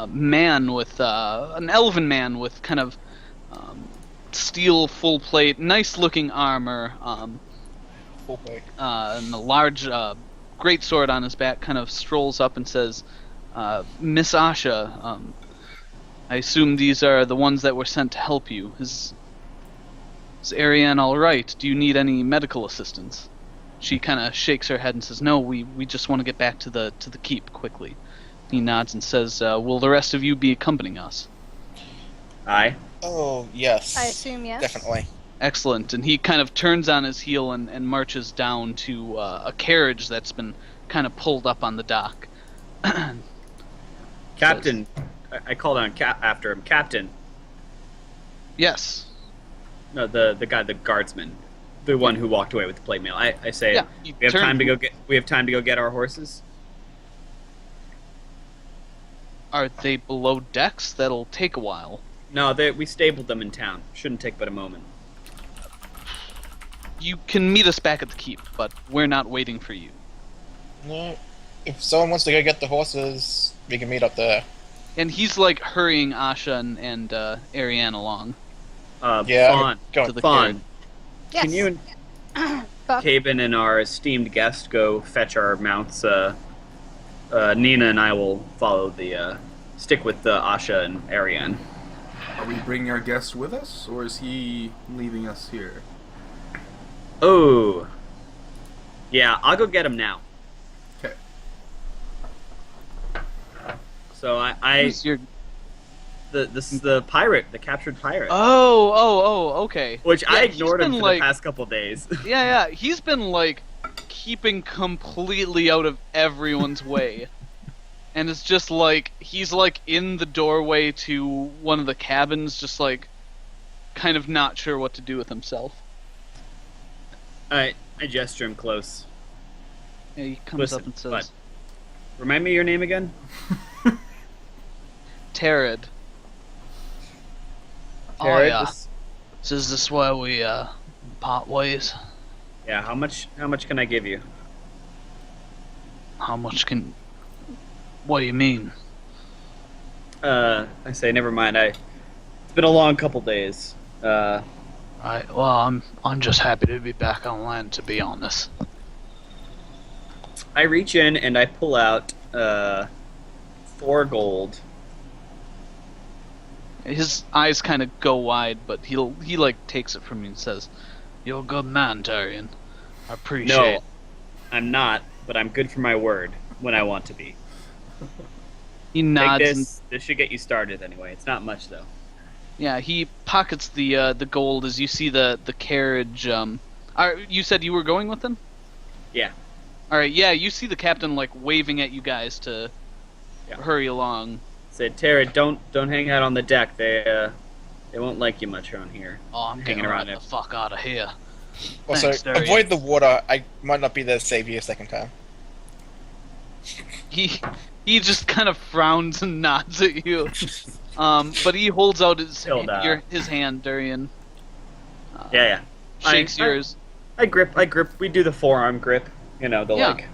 man with an elven man with kind of steel full plate, nice looking armor,
Full plate.
and a large great sword on his back, kind of strolls up and says, "Miss Asha, I assume these are the ones that were sent to help you. Is Ariane all right? Do you need any medical assistance?" She kind of shakes her head and says, "No, we just want to get back to the keep quickly." He nods and says, "Will the rest of you be accompanying us?"
Aye.
Oh, yes.
I assume yes.
Definitely.
Excellent. And he kind of turns on his heel and marches down to a carriage that's been kind of pulled up on the dock.
Captain, I called on after him. Captain.
Yes.
No, the guy, the guardsman, the one who walked away with the plate mail. I say,
Yeah, you
we have
turn-
time to go get. We have time to go get our horses.
Are they below decks? That'll take a while.
No, we stabled them in town. Shouldn't take but a moment.
You can meet us back at the keep, but we're not waiting for you.
No, if someone wants to go get the horses, we can meet up there.
And he's like hurrying Asha and Ariane along.
Yeah,
Fawn.
go
to the
Fawn.
Yes.
Can you
Buck.
Caben and our esteemed guest go fetch our mounts? Nina and I will follow stick with Asha and Ariane.
Are we bringing our guest with us, or is he leaving us here?
Oh. Yeah, I'll go get him now.
Okay.
So I
Who's your...
this is the pirate, the captured pirate.
Oh, okay.
Which I
Yeah, he's
ignored him
been,
for
like-
the past couple days.
Yeah, he's been like keeping completely out of everyone's way. And it's just like he's like in the doorway to one of the cabins, just like kind of not sure what to do with himself.
I gesture him close.
Yeah, he comes
Listen,
up and says,
bud. Remind me your name again?
Terrid. Oh
Jared,
yeah.
this-
So is this where we part ways?
Yeah, how much can I give you?
How much can... What do you mean?
I say, never mind. It's been a long couple days.
Right, well, I'm just happy to be back on land, to be honest.
I reach in and I pull out 4 gold.
His eyes kind of go wide, but he like takes it from you and says, "You're a good man, Darian. I appreciate
No,
it."
I'm not, but I'm good for my word when I want to be.
He
Take
nods and
this should get you started anyway. It's not much though.
yeah, he pockets the gold as you see the carriage. You said you were going with him?
Yeah.
All right, yeah, you see the captain like waving at you guys to
Yeah.
hurry along.
Said, Tara, don't hang out on the deck. They won't like you much around here.
Oh, I'm
Hanging
getting
around
right the fuck out of here.
Also,
Thanks, Darian.
avoid the water. I might not be there to save you a second time.
He just kind of frowns and nods at you. But he holds out
Hilda.
his hand, Darian.
Yeah.
Shakes
I-
yours.
I grip. We do the forearm grip. You know, the
Yeah.
like.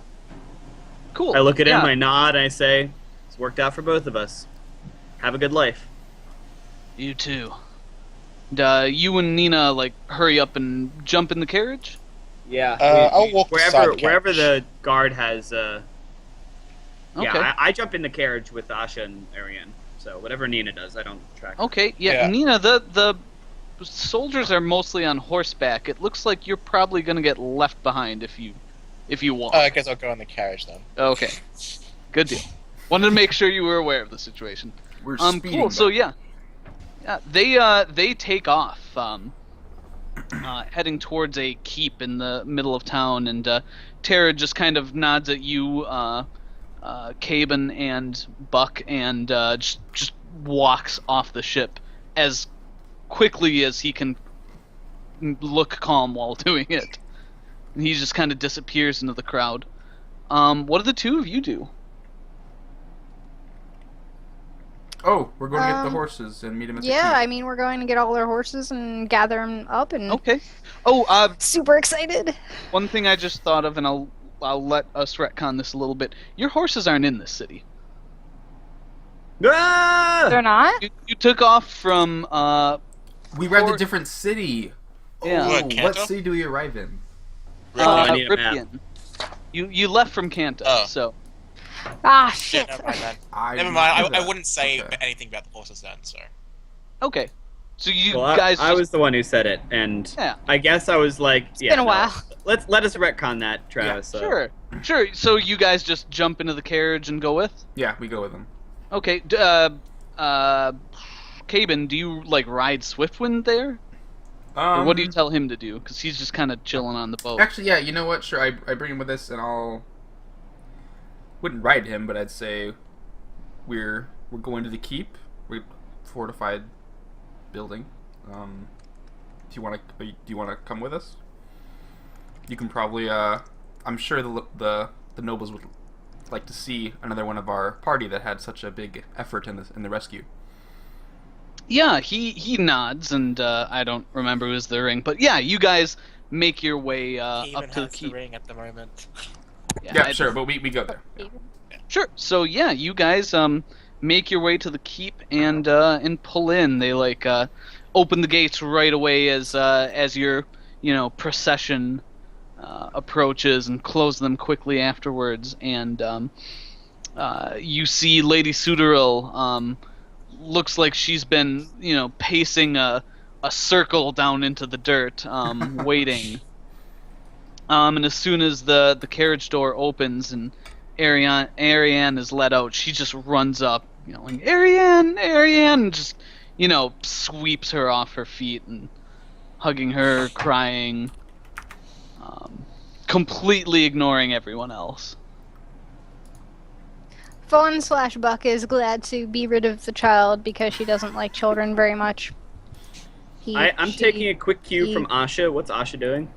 Cool.
I look at him,
yeah.
I nod, and I say, "It's worked out for both of us. Have a good life."
You too. And, you and Nina like hurry up and jump in the carriage.
Yeah.
I'll walk beside the
wherever
carriage.
the guard has.
Okay.
Yeah, I jump in the carriage with Asha and Ariane. So whatever Nina does, I don't track. her.
Okay. Yeah,
Yeah.
Nina. The soldiers are mostly on horseback. It looks like you're probably gonna get left behind if you walk.
I guess I'll go in the carriage then.
Okay. Good deal. Wanted to make sure you were aware of the situation.
We're speeding.
Cool. So
back.
yeah, they take off, heading towards a keep in the middle of town, and Tara just kind of nods at you, Caben and Buck, and just walks off the ship as quickly as he can look calm while doing it. And he just kind of disappears into the crowd. What do the two of you do?
Oh, we're going to get the horses and meet him at the
Yeah,
keep.
I mean, we're going to get all our horses and gather them up, and
Okay. Oh,
super excited.
one thing I just thought of, and I'll let us retcon this a little bit. Your horses aren't in this city.
Ah!
They're not?
You took off from
We read
Or-
a different city.
Yeah.
Oh,
What,
what
Kanto?
city do we arrive in?
I need a map.
Ripien. You left from Kanto,
Oh.
so
Ah,
Shit,
shit.
never mind then.
I
Never
did
mind.
not know
I
that.
wouldn't say
Okay.
anything about the horses then. So
okay. So you
Well,
guys
I
just,
was the one who said it, and
Yeah.
I guess I was like,
It's been a while.
Let us retcon that, Travis.
sure. So you guys just jump into the carriage and go with?
Yeah, we go with them.
Okay. Caben, do you like ride Swiftwind there? Or what do you tell him to do? Because he's just kind of chilling on the boat.
Actually, yeah, you know what? Sure, I bring him with us, and I'll... Wouldn't ride him, but I'd say we're going to the keep. We're fortified building. If you want to, do you want to come with us? You can probably. I'm sure the nobles would like to see another one of our party that had such a big effort in the rescue.
Yeah, he nods, and I don't remember who's the ring, but yeah, you guys make your way
He
up
even
to the
has the
keep.
ring at the moment.
Yeah,
I-
sure, but we go there. Yeah.
Sure. So yeah, you guys make your way to the keep and pull in. They open the gates right away as your procession approaches and close them quickly afterwards. And you see Lady Sudaril. Looks like she's been pacing a circle down into the dirt, waiting. And as soon as the carriage door opens and Ariane is let out, she just runs up, like, Ariane, and just, sweeps her off her feet and hugging her, crying, completely ignoring everyone else.
Fawn/Buck is glad to be rid of the child because she doesn't like children very much.
I'm taking a quick cue from Asha. What's Asha doing?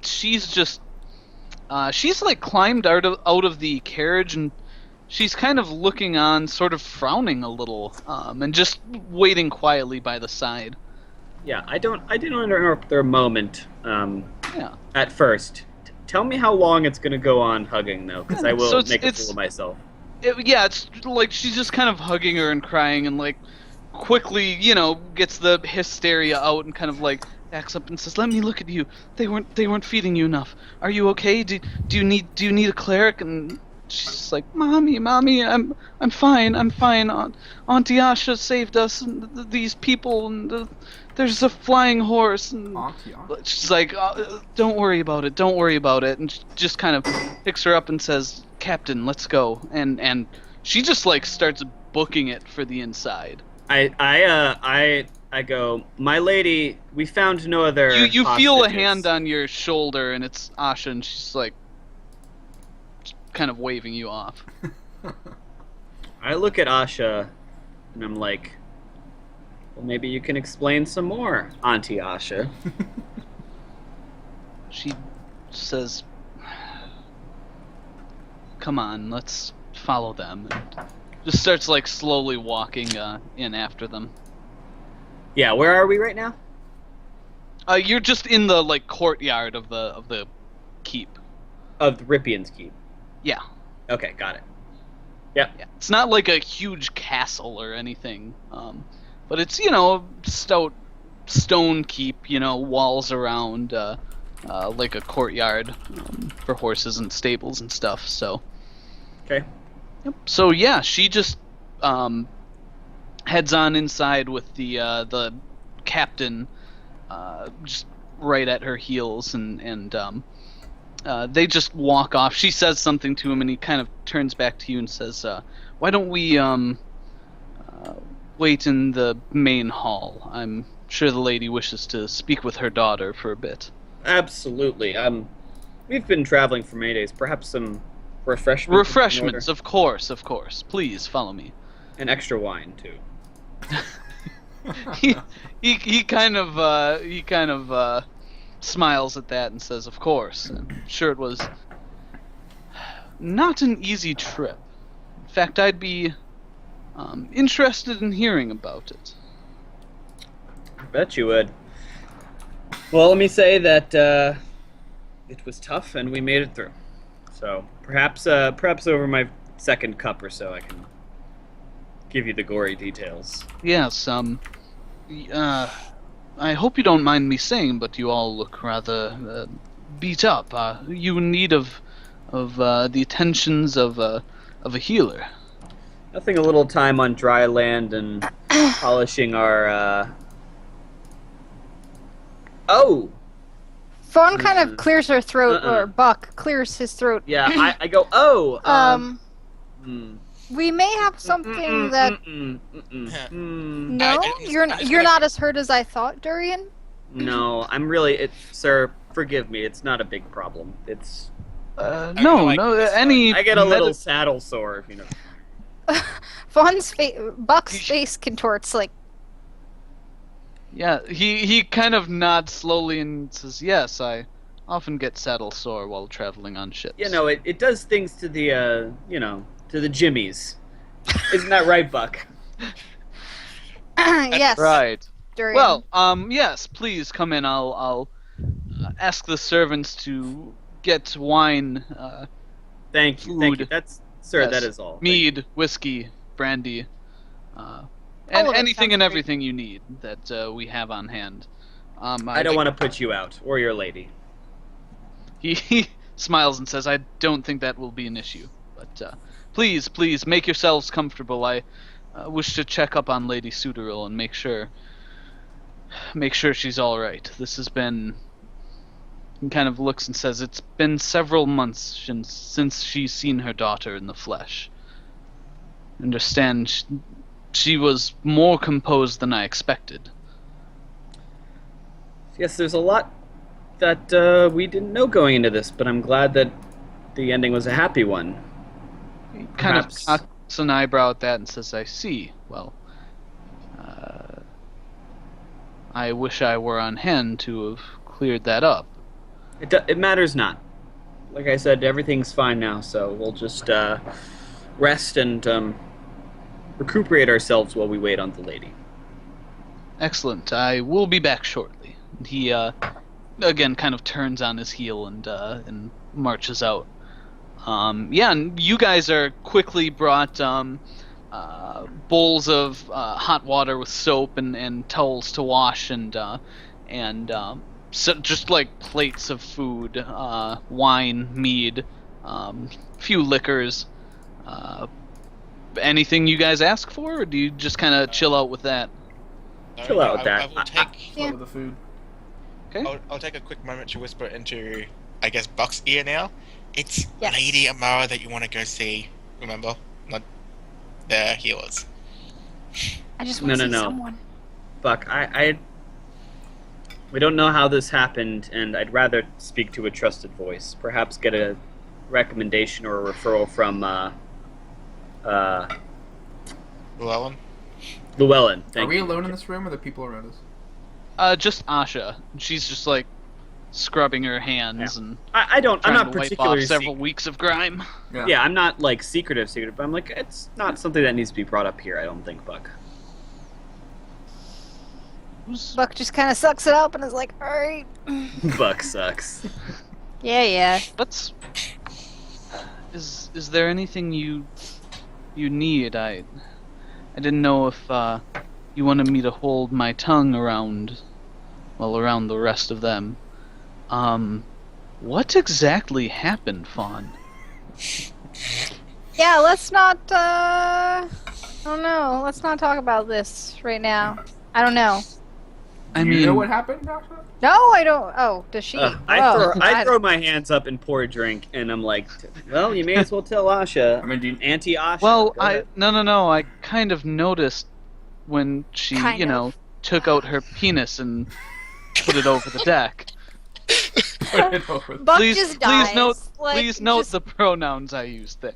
She's just, she's like climbed out of the carriage, and she's kind of looking on, sort of frowning a little, and just waiting quietly by the side.
Yeah, I didn't interrupt their moment.
Yeah.
At first, tell me how long it's gonna go on hugging though, because I will
So
make a fool of myself.
It's like she's just kind of hugging her and crying, and like quickly, gets the hysteria out and kind of like backs up and says, "Let me look at you. They weren't feeding you enough. Are you okay? Do you need a cleric?" And she's just like, "Mommy, I'm fine. Auntie Asha saved us, and these people, and there's a flying horse." And she's like, "Don't worry about it. Don't worry about it." And she just kind of picks her up and says, "Captain, let's go." And she just like starts booking it for the inside.
I go, "My lady, we found no other
You feel a
hostages."
hand on your shoulder, and it's Asha, and she's like kind of waving you off.
I look at Asha, and I'm like, "Well, maybe you can explain some more, Auntie Asha."
She says, "Come on, let's follow them." And just starts like slowly walking in after them.
Yeah, where are we right now?
You're just in the like courtyard of the keep.
Of the Ripion's Keep.
Yeah.
Okay, got it. Yep.
Yeah. It's not like a huge castle or anything, but it's stout stone keep. Walls around, like a courtyard for horses and stables and stuff. So.
Okay.
Yep. So yeah, she just heads on inside with the captain just right at her heels, and they just walk off. She says something to him, and he kind of turns back to you and says, "Why don't we wait in the main hall? I'm sure the lady wishes to speak with her daughter for a bit."
Absolutely. We've been traveling for many days. Perhaps some refreshments.
Refreshments, of course. Please follow me.
And extra wine too.
he kind of smiles at that and says, "Of course. I'm sure it was not an easy trip. In fact, I'd be interested in hearing about it."
I bet you would. Well, let me say that it was tough, and we made it through. So perhaps over my second cup or so, I can give you the gory details.
Yes. I hope you don't mind me saying, but you all look rather beat up. You in need of the attentions of a healer.
Nothing a little time on dry land and polishing our. Oh.
Fawn kind of clears her throat, or Buck clears his throat.
Yeah, I go, oh.
We may have something that. No, you're not as hurt as I thought, Durian.
No, sir, forgive me. It's not a big problem. It's.
No. Any.
I get a little saddle sore, if you know.
Buck's face contorts like.
Yeah, he kind of nods slowly and says, "Yes, I often get saddle sore while traveling on ships."
It does things to the to the jimmies. Isn't that right, Buck?
Yes.
Right.
Durian.
Well, yes, please come in. I'll ask the servants to get wine,
Thank you.
Food.
That's sir.
Yes.
That is all.
mead, whiskey, brandy,
All
and
of it
anything
sounds
and
great.
everything you need that we have on hand.
I don't want to put you out or your lady.
He smiles and says, "I don't think that will be an issue, but please make yourselves comfortable. I wish to check up on Lady Suderil and make sure she's all right. This has been." He kind of looks and says, "It's been several months since she's seen her daughter in the flesh. Understand, she was more composed than I expected."
Yes, there's a lot that we didn't know going into this, but I'm glad that the ending was a happy one.
He kind of
Perhaps-
cocks an eyebrow at that and says, "I see. Well, I wish I were on hand to have cleared that up."
It matters not. Like I said, everything's fine now, so we'll just rest and recuperate ourselves while we wait on the lady.
Excellent. I will be back shortly. And he again kind of turns on his heel and marches out. Yeah, and you guys are quickly brought bowls of hot water with soap and towels to wash and so just like plates of food, wine, mead, few liquors. Anything you guys ask for, or do you just kind of chill out with that?
Chill out with
I
that.
will take.
Yeah.
With the food.
Okay.
I'll take a quick moment to whisper into, I guess, Buck's ear now. It's
Yes.
Lady Amara that you want to go see. Remember, not the healers.
I just want to see
No.
someone.
Buck, we don't know how this happened, and I'd rather speak to a trusted voice. Perhaps get a recommendation or a referral from
Llewellyn.
Llewellyn.
Are
Thank
we
you.
alone in this room, or the people around us?
Just Asha. She's just like scrubbing her hands and
I'm
trying
not
to wipe
particularly
off several weeks of grime.
Yeah, I'm not like secretive, but I'm like, it's not something that needs to be brought up here. I don't think, Buck.
Buck just kind of sucks it up and is like, all right.
Buck sucks.
Yeah.
Let's. Is there anything you need? I didn't know if you wanted me to hold my tongue around the rest of them. What exactly happened, Fawn?
Yeah, let's not, I don't know. Let's not talk about this right now. I don't know.
I
Do you
mean,
know what happened, Asha?
No, I don't. Oh, does she?
I throw my hands up and pour a drink, and I'm like, well, you may as well tell Asha.
I mean, do you,
Anti-Asha.
well,
Go ahead.
no. I kind of noticed when she,
Kind of.
took out her penis and put it over the deck.
put it over.
Buck
please,
just dies.
please note the pronouns I used there.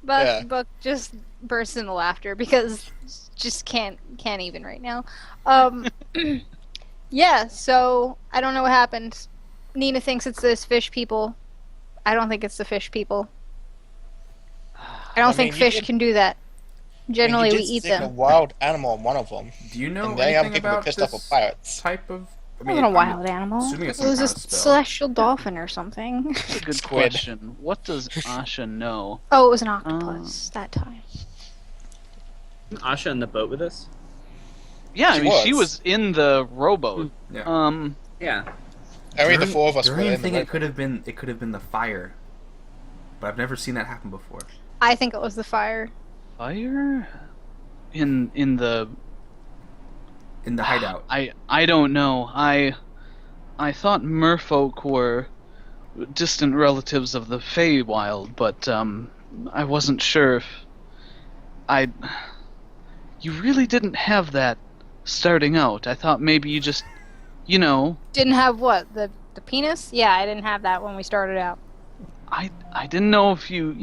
Buck just bursts into laughter because just can't even right now. Yeah, so I don't know what happened. Nina thinks it's this fish people. I don't think it's the fish people. I don't think
you
fish
did-
can do that. Generally,
you
we
did
eat
stick a
them.
wild animal on one of them,
Do you know
and they have
anything
people
about
pissed
this
off with pirates.
type of? I
It wasn't a
I'm
wild animal.
assuming
It
it's some
was a
kind of spell.
celestial dolphin or something.
That's a good
Squid.
question. What does Asha know?
Oh, it was an octopus that time.
Asha in the boat with us.
Yeah, she
was.
was in the rowboat.
Yeah.
Yeah.
Only the four of us were
Durian
in the
think it
boat.
could have been. It could have been the fire, but I've never seen that happen before.
I think it was the fire.
Fire? In the
In the hideout.
I don't know. I thought merfolk were distant relatives of the Feywild, but I wasn't sure if you really didn't have that starting out. I thought maybe you just
Didn't have what? The penis? Yeah, I didn't have that when we started out.
I didn't know if you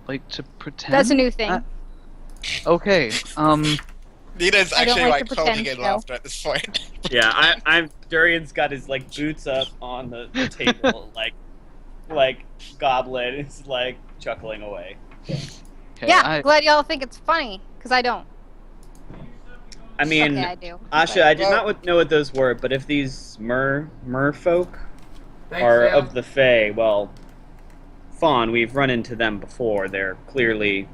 like to pretend.
That's a new thing.
Okay.
Nina's
I don't
actually
like to
holding
pretend,
in
no.
laughter at this point.
Yeah, I'm. Durian's got his like boots up on the table, like Goblin is like chuckling away.
Okay,
Yeah, glad y'all think it's funny, because I don't.
I mean,
Okay, I do.
Asha, I did not know what those were, but if these merfolk are of the Fae, well, Fawn, we've run into them before. They're clearly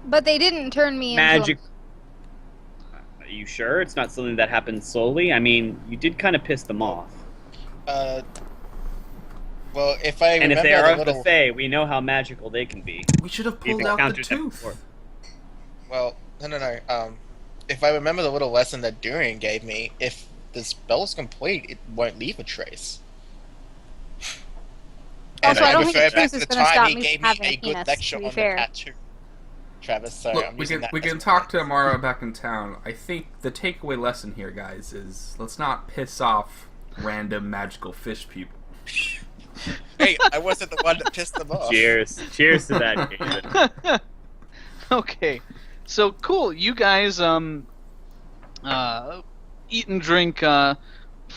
But they didn't turn me
magic.
into
Are you sure it's not something that happened slowly? I mean, you did kind of piss them off.
Well, if I
And
remember
if they are
the
of the
little,
Fae, we know how magical they can be.
We should have
We've
pulled out the
encountered them
tooth.
before.
well, no. If I remember the little lesson that Durian gave me, if the spell is complete, it won't leave a trace.
Also, I don't think
refer
the
back
truth is
the
going to
time
stop
he
me
gave
having
me
a
a good
penis,
lecture
to be
on
fair.
the tattoo. Travis, so
Look,
I'm
we
using
can
that
we
as
can
a
talk
point.
to Amara back in town. I think the takeaway lesson here, guys, is let's not piss off random magical fish people.
Hey, I wasn't the one that pissed them off.
Cheers. Cheers to that, David.
Okay, so cool. You guys eat and drink for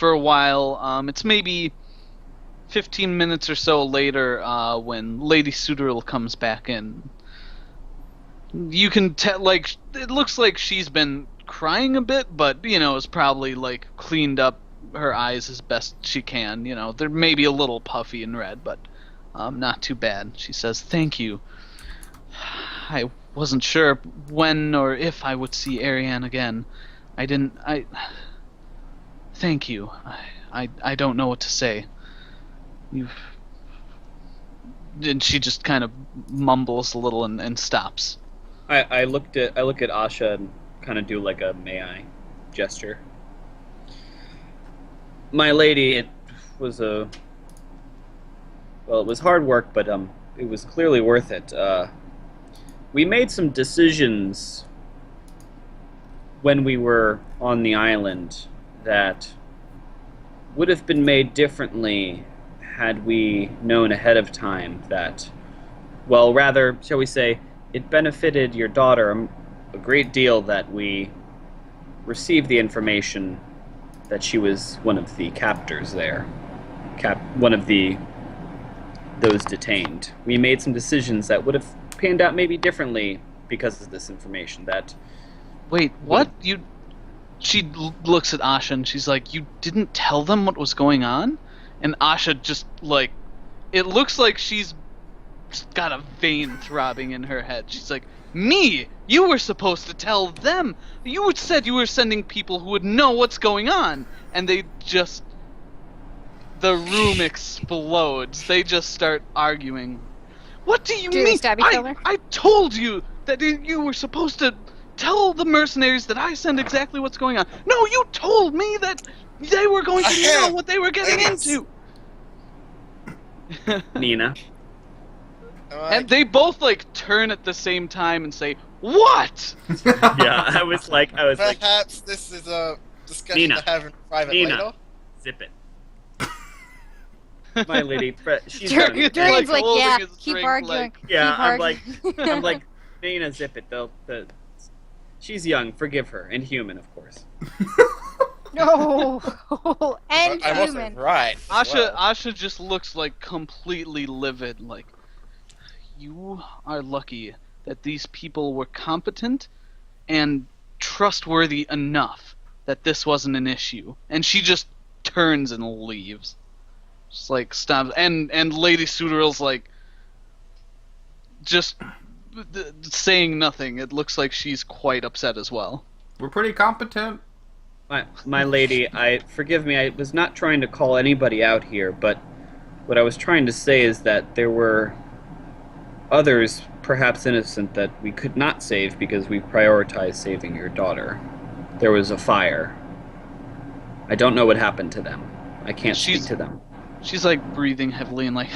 a while. It's maybe 15 minutes or so later when Lady Sudril comes back in. You can tell, like, it looks like she's been crying a bit, but is probably like cleaned up her eyes as best she can. They're maybe a little puffy and red, but not too bad. She says, "Thank you. I wasn't sure when or if I would see Ariane again. Thank you. I don't know what to say. And she just kind of mumbles a little and stops.
I look at Asha and kind of do like a may I gesture. My lady, it was hard work, but it was clearly worth it. We made some decisions when we were on the island that would have been made differently had we known ahead of time that, well, rather, shall we say, it benefited your daughter a great deal that we received the information that she was one of the captors there, one of those detained. We made some decisions that would have panned out maybe differently because of this information.
Wait, what? She looks at Asha and she's like, "You didn't tell them what was going on?" And Asha just, like, it looks like she's got a vein throbbing in her head. She's like, "Me? You were supposed to tell them. You said you were sending people who would know what's going on." And the room explodes. They just start arguing. "What do you
Do they
mean?
stab each other?
I told you that you were supposed to tell the mercenaries that I send exactly what's going on. No, you told me that they were going to know what they were getting into."
Nina.
And they both, like, turn at the same time and say, "What?"
Yeah, I was like,
Perhaps this is a discussion
Nina.
to have in private
Nina.
later.
zip it. My lady, she's
Durian's
Like,
like,
holding
yeah,
his
keep
drink,
arguing.
like-
Yeah,
keep
I'm
arguing.
like, Nina, zip it. She's young, forgive her, and human, of course.
No, and
I'm also
human.
right. as well.
Asha just looks, like, completely livid. Like, you are lucky that these people were competent and trustworthy enough that this wasn't an issue. And she just turns and leaves. Just, like, stops. And Lady Sudril's, like, just saying nothing. It looks like she's quite upset as well.
We're pretty competent.
My lady, forgive me, I was not trying to call anybody out here, but what I was trying to say is that there were others, perhaps innocent, that we could not save because we prioritized saving your daughter. There was a fire. I don't know what happened to them. I can't speak to them.
She's, like, breathing heavily and, like,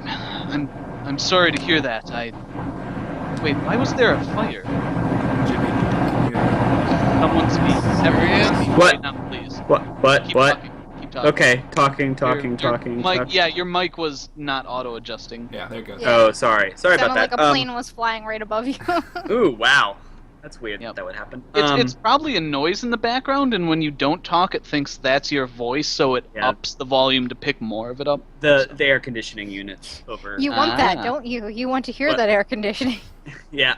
I'm sorry to hear that. Wait, why was there a fire?
Jimmy.
Someone speak. Everyone speak
What?
right now, please.
What?
Keep
What?
talking. Keep talking.
Okay, talking.
Your mic, yeah, your mic was not auto-adjusting.
Yeah, there it goes.
Yeah.
Oh, sorry. Sorry
Sounded
about
like
that.
a plane was flying right above you.
Ooh, wow. That's weird
Yep.
that would happen.
It's probably a noise in the background, and when you don't talk, it thinks that's your voice, so it
Yeah.
ups the volume to pick more of it up.
the air conditioning units over.
You want that,
Ah.
don't you? You want to hear
What?
that air conditioning.
Yeah.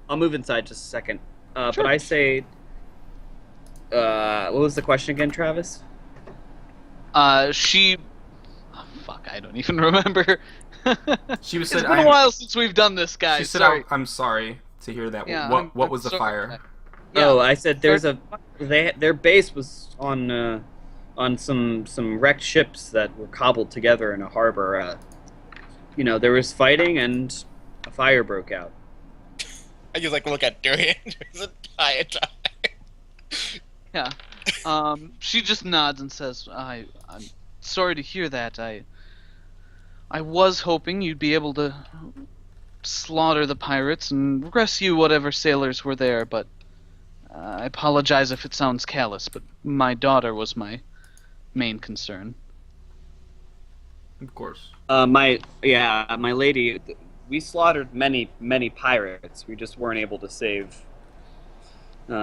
I'll move inside just a second.
Sure.
But I say. What was the question again, Travis?
She. Oh, fuck, I don't even remember.
She was
It's
said,
been a while since we've done this, guys.
She said,
Sorry.
I'm sorry to hear that.
Yeah,
what
I'm
was the
sorry.
fire?
Yeah.
Oh, I said their base was on some wrecked ships that were cobbled together in a harbor. There was fighting and a fire broke out.
I just like look at Durian the entire time.
Yeah. She just nods and says, I'm sorry to hear that. I was hoping you'd be able to slaughter the pirates and rescue whatever sailors were there, but I apologize if it sounds callous, but my daughter was my main concern.
Of course.
My lady, we slaughtered many pirates. We just weren't able to save. We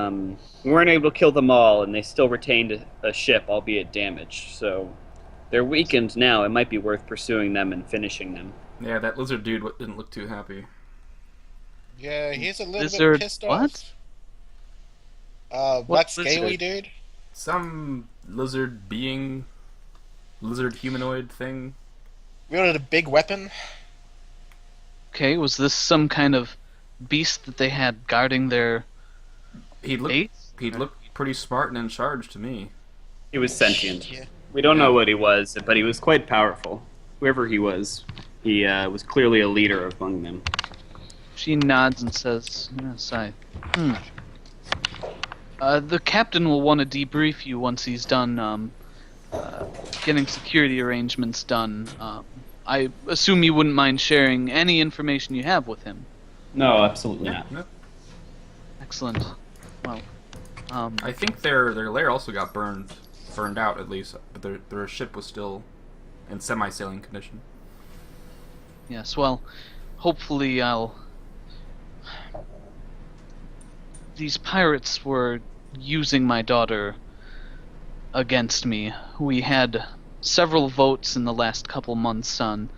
weren't able to kill them all, and they still retained a ship, albeit damaged. So they're weakened now. It might be worth pursuing them and finishing them.
Yeah, that lizard dude didn't look too happy.
Yeah, he's a little
Lizard
bit pissed
what?
off.
What
Black Scaly
lizard?
dude.
Some lizard being, lizard humanoid thing.
Wielded a big weapon.
Okay, was this some kind of beast that they had guarding their
He looked
base?
he looked pretty smart and in charge to me.
He was sentient.
Yeah.
We don't know what he was, but he was quite powerful. Whoever he was was clearly a leader among them.
She nods and says, yes, the captain will want to debrief you once he's done getting security arrangements done. I assume you wouldn't mind sharing any information you have with him.
No, absolutely not.
No.
Excellent. Well,
I think their lair also got burned out at least, but their ship was still in semi-sailing condition.
yes, well, hopefully These pirates were using my daughter against me. We had several votes in the last couple months on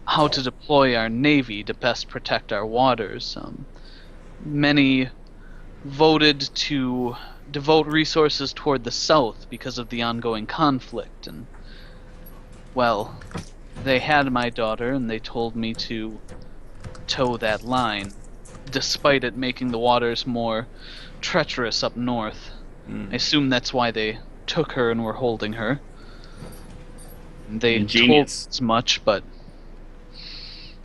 how to deploy our navy to best protect our waters. Many voted to devote resources toward the south because of the ongoing conflict, and well, they had my daughter and they told me to toe that line, despite it making the waters more treacherous up north. I assume that's why they took her and were holding her. They
Ingenious.
told as much, but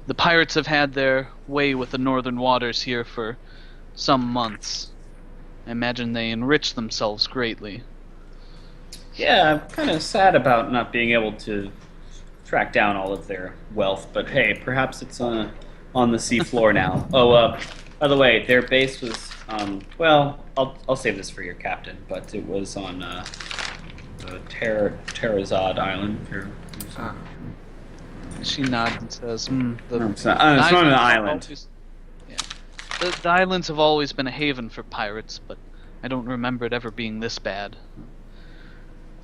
the pirates have had their way with the northern waters here for some months. I imagine they enrich themselves greatly.
Yeah, I'm kind of sad about not being able to track down all of their wealth, but hey, perhaps it's on the sea-floor now. Oh, by the way, their base was, I'll save this for your captain, but it was on the Terrazad Island.
She nods and says,
It's not an island.
Yeah. The islands have always been a haven for pirates, but I don't remember it ever being this bad.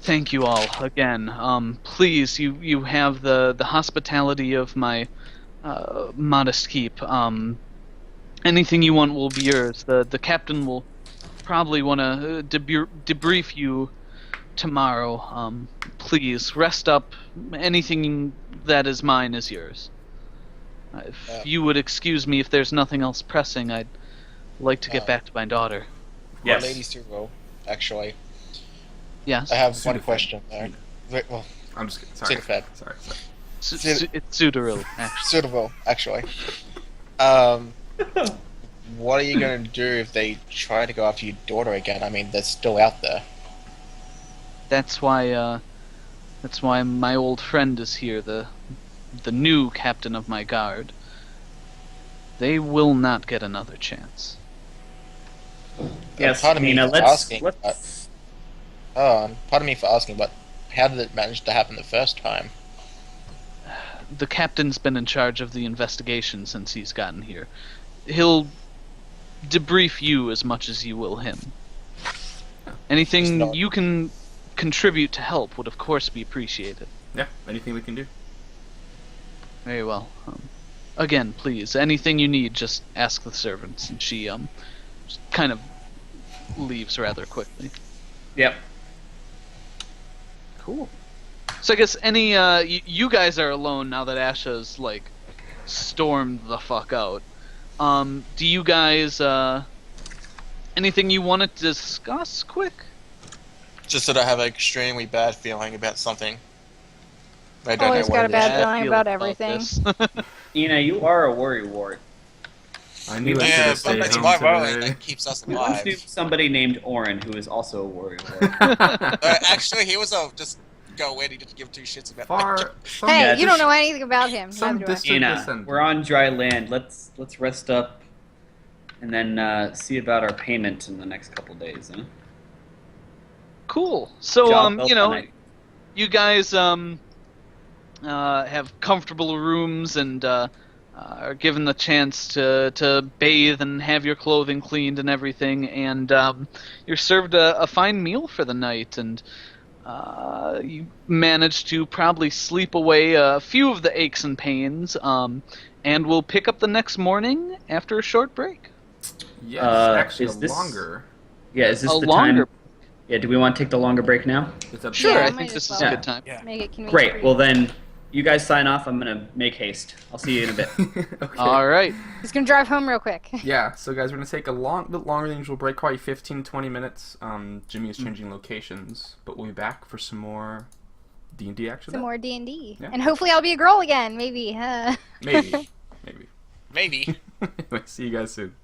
Thank you all again. Please, you have the hospitality of my modest keep. Anything you want will be yours. The captain will probably want to debrief you tomorrow. Please rest up. Anything that is mine is yours. If you would excuse me if there's nothing else pressing, I'd like to get back to my daughter.
Yes.
Lady Suvo, actually.
Yes.
I have
Sudafed.
one question there. Wait, well,
I'm just sorry.
Sudafed.
Sorry.
It's Sudaril, actually.
suitable, actually. What are you going to do if they try to go after your daughter again? I mean, they're still out there.
That's why my old friend is here, the new captain of my guard. They will not get another chance.
Yes,
Pardon me
Nina,
for
let's
asking, pardon me for asking, but how did it manage to happen the first time?
The captain's been in charge of the investigation since he's gotten here. He'll debrief you as much as you will him.
Just
Anything
not-
you can contribute to help would, of course, be appreciated.
Yeah, anything we can do.
Very well. Again, please, anything you need, just ask the servants. And she just kind of leaves rather quickly.
Yep.
Cool.
So I guess any you guys are alone now that Asha's like stormed the fuck out. Do you guys anything you want to discuss quick?
Just that I have an extremely bad feeling about something. But I don't
Always
know
got
what
a
it is.
bad feeling about everything.
this.
Ina, you are a worrywart.
I knew I should
Yeah,
have
but
stayed
it's
home
my rolling
today.
that keeps us
We once
alive.
knew somebody named Orin who is also a worrywart.
Actually, he was a just go away. He didn't give two shits about
Far. Some,
Hey,
Yeah,
you don't know anything about him.
some
Neither do I.
distant
Ina,
descendant.
we're on dry land. Let's rest up, and then see about our payment in the next couple days. Huh?
Cool. So
Job well
you know,
done.
you guys have comfortable rooms and are given the chance to bathe and have your clothing cleaned and everything, and you're served a fine meal for the night, and you manage to probably sleep away a few of the aches and pains, and we'll pick up the next morning after a short break.
Yes, actually
is
a
this-
longer.
Yeah, is this
A
the
longer-
time? Yeah, do we want to take the longer break now?
It's up to
Sure,
Yeah,
you.
I
might
think
as
this is
well.
a good time.
Yeah.
Make it convenient.
Great.
for
Well
you.
then, you guys sign off. I'm gonna make haste. I'll see you in a bit.
Okay.
All right.
He's gonna drive home real quick.
Yeah, so guys, we're gonna take a bit longer than usual break, probably 15-20 minutes. Jimmy is changing locations, but we'll be back for some more D&D action.
Some more D&D.
Yeah.
And hopefully I'll be a girl again, maybe.
Maybe, maybe.
Maybe.
Anyway, see you guys soon.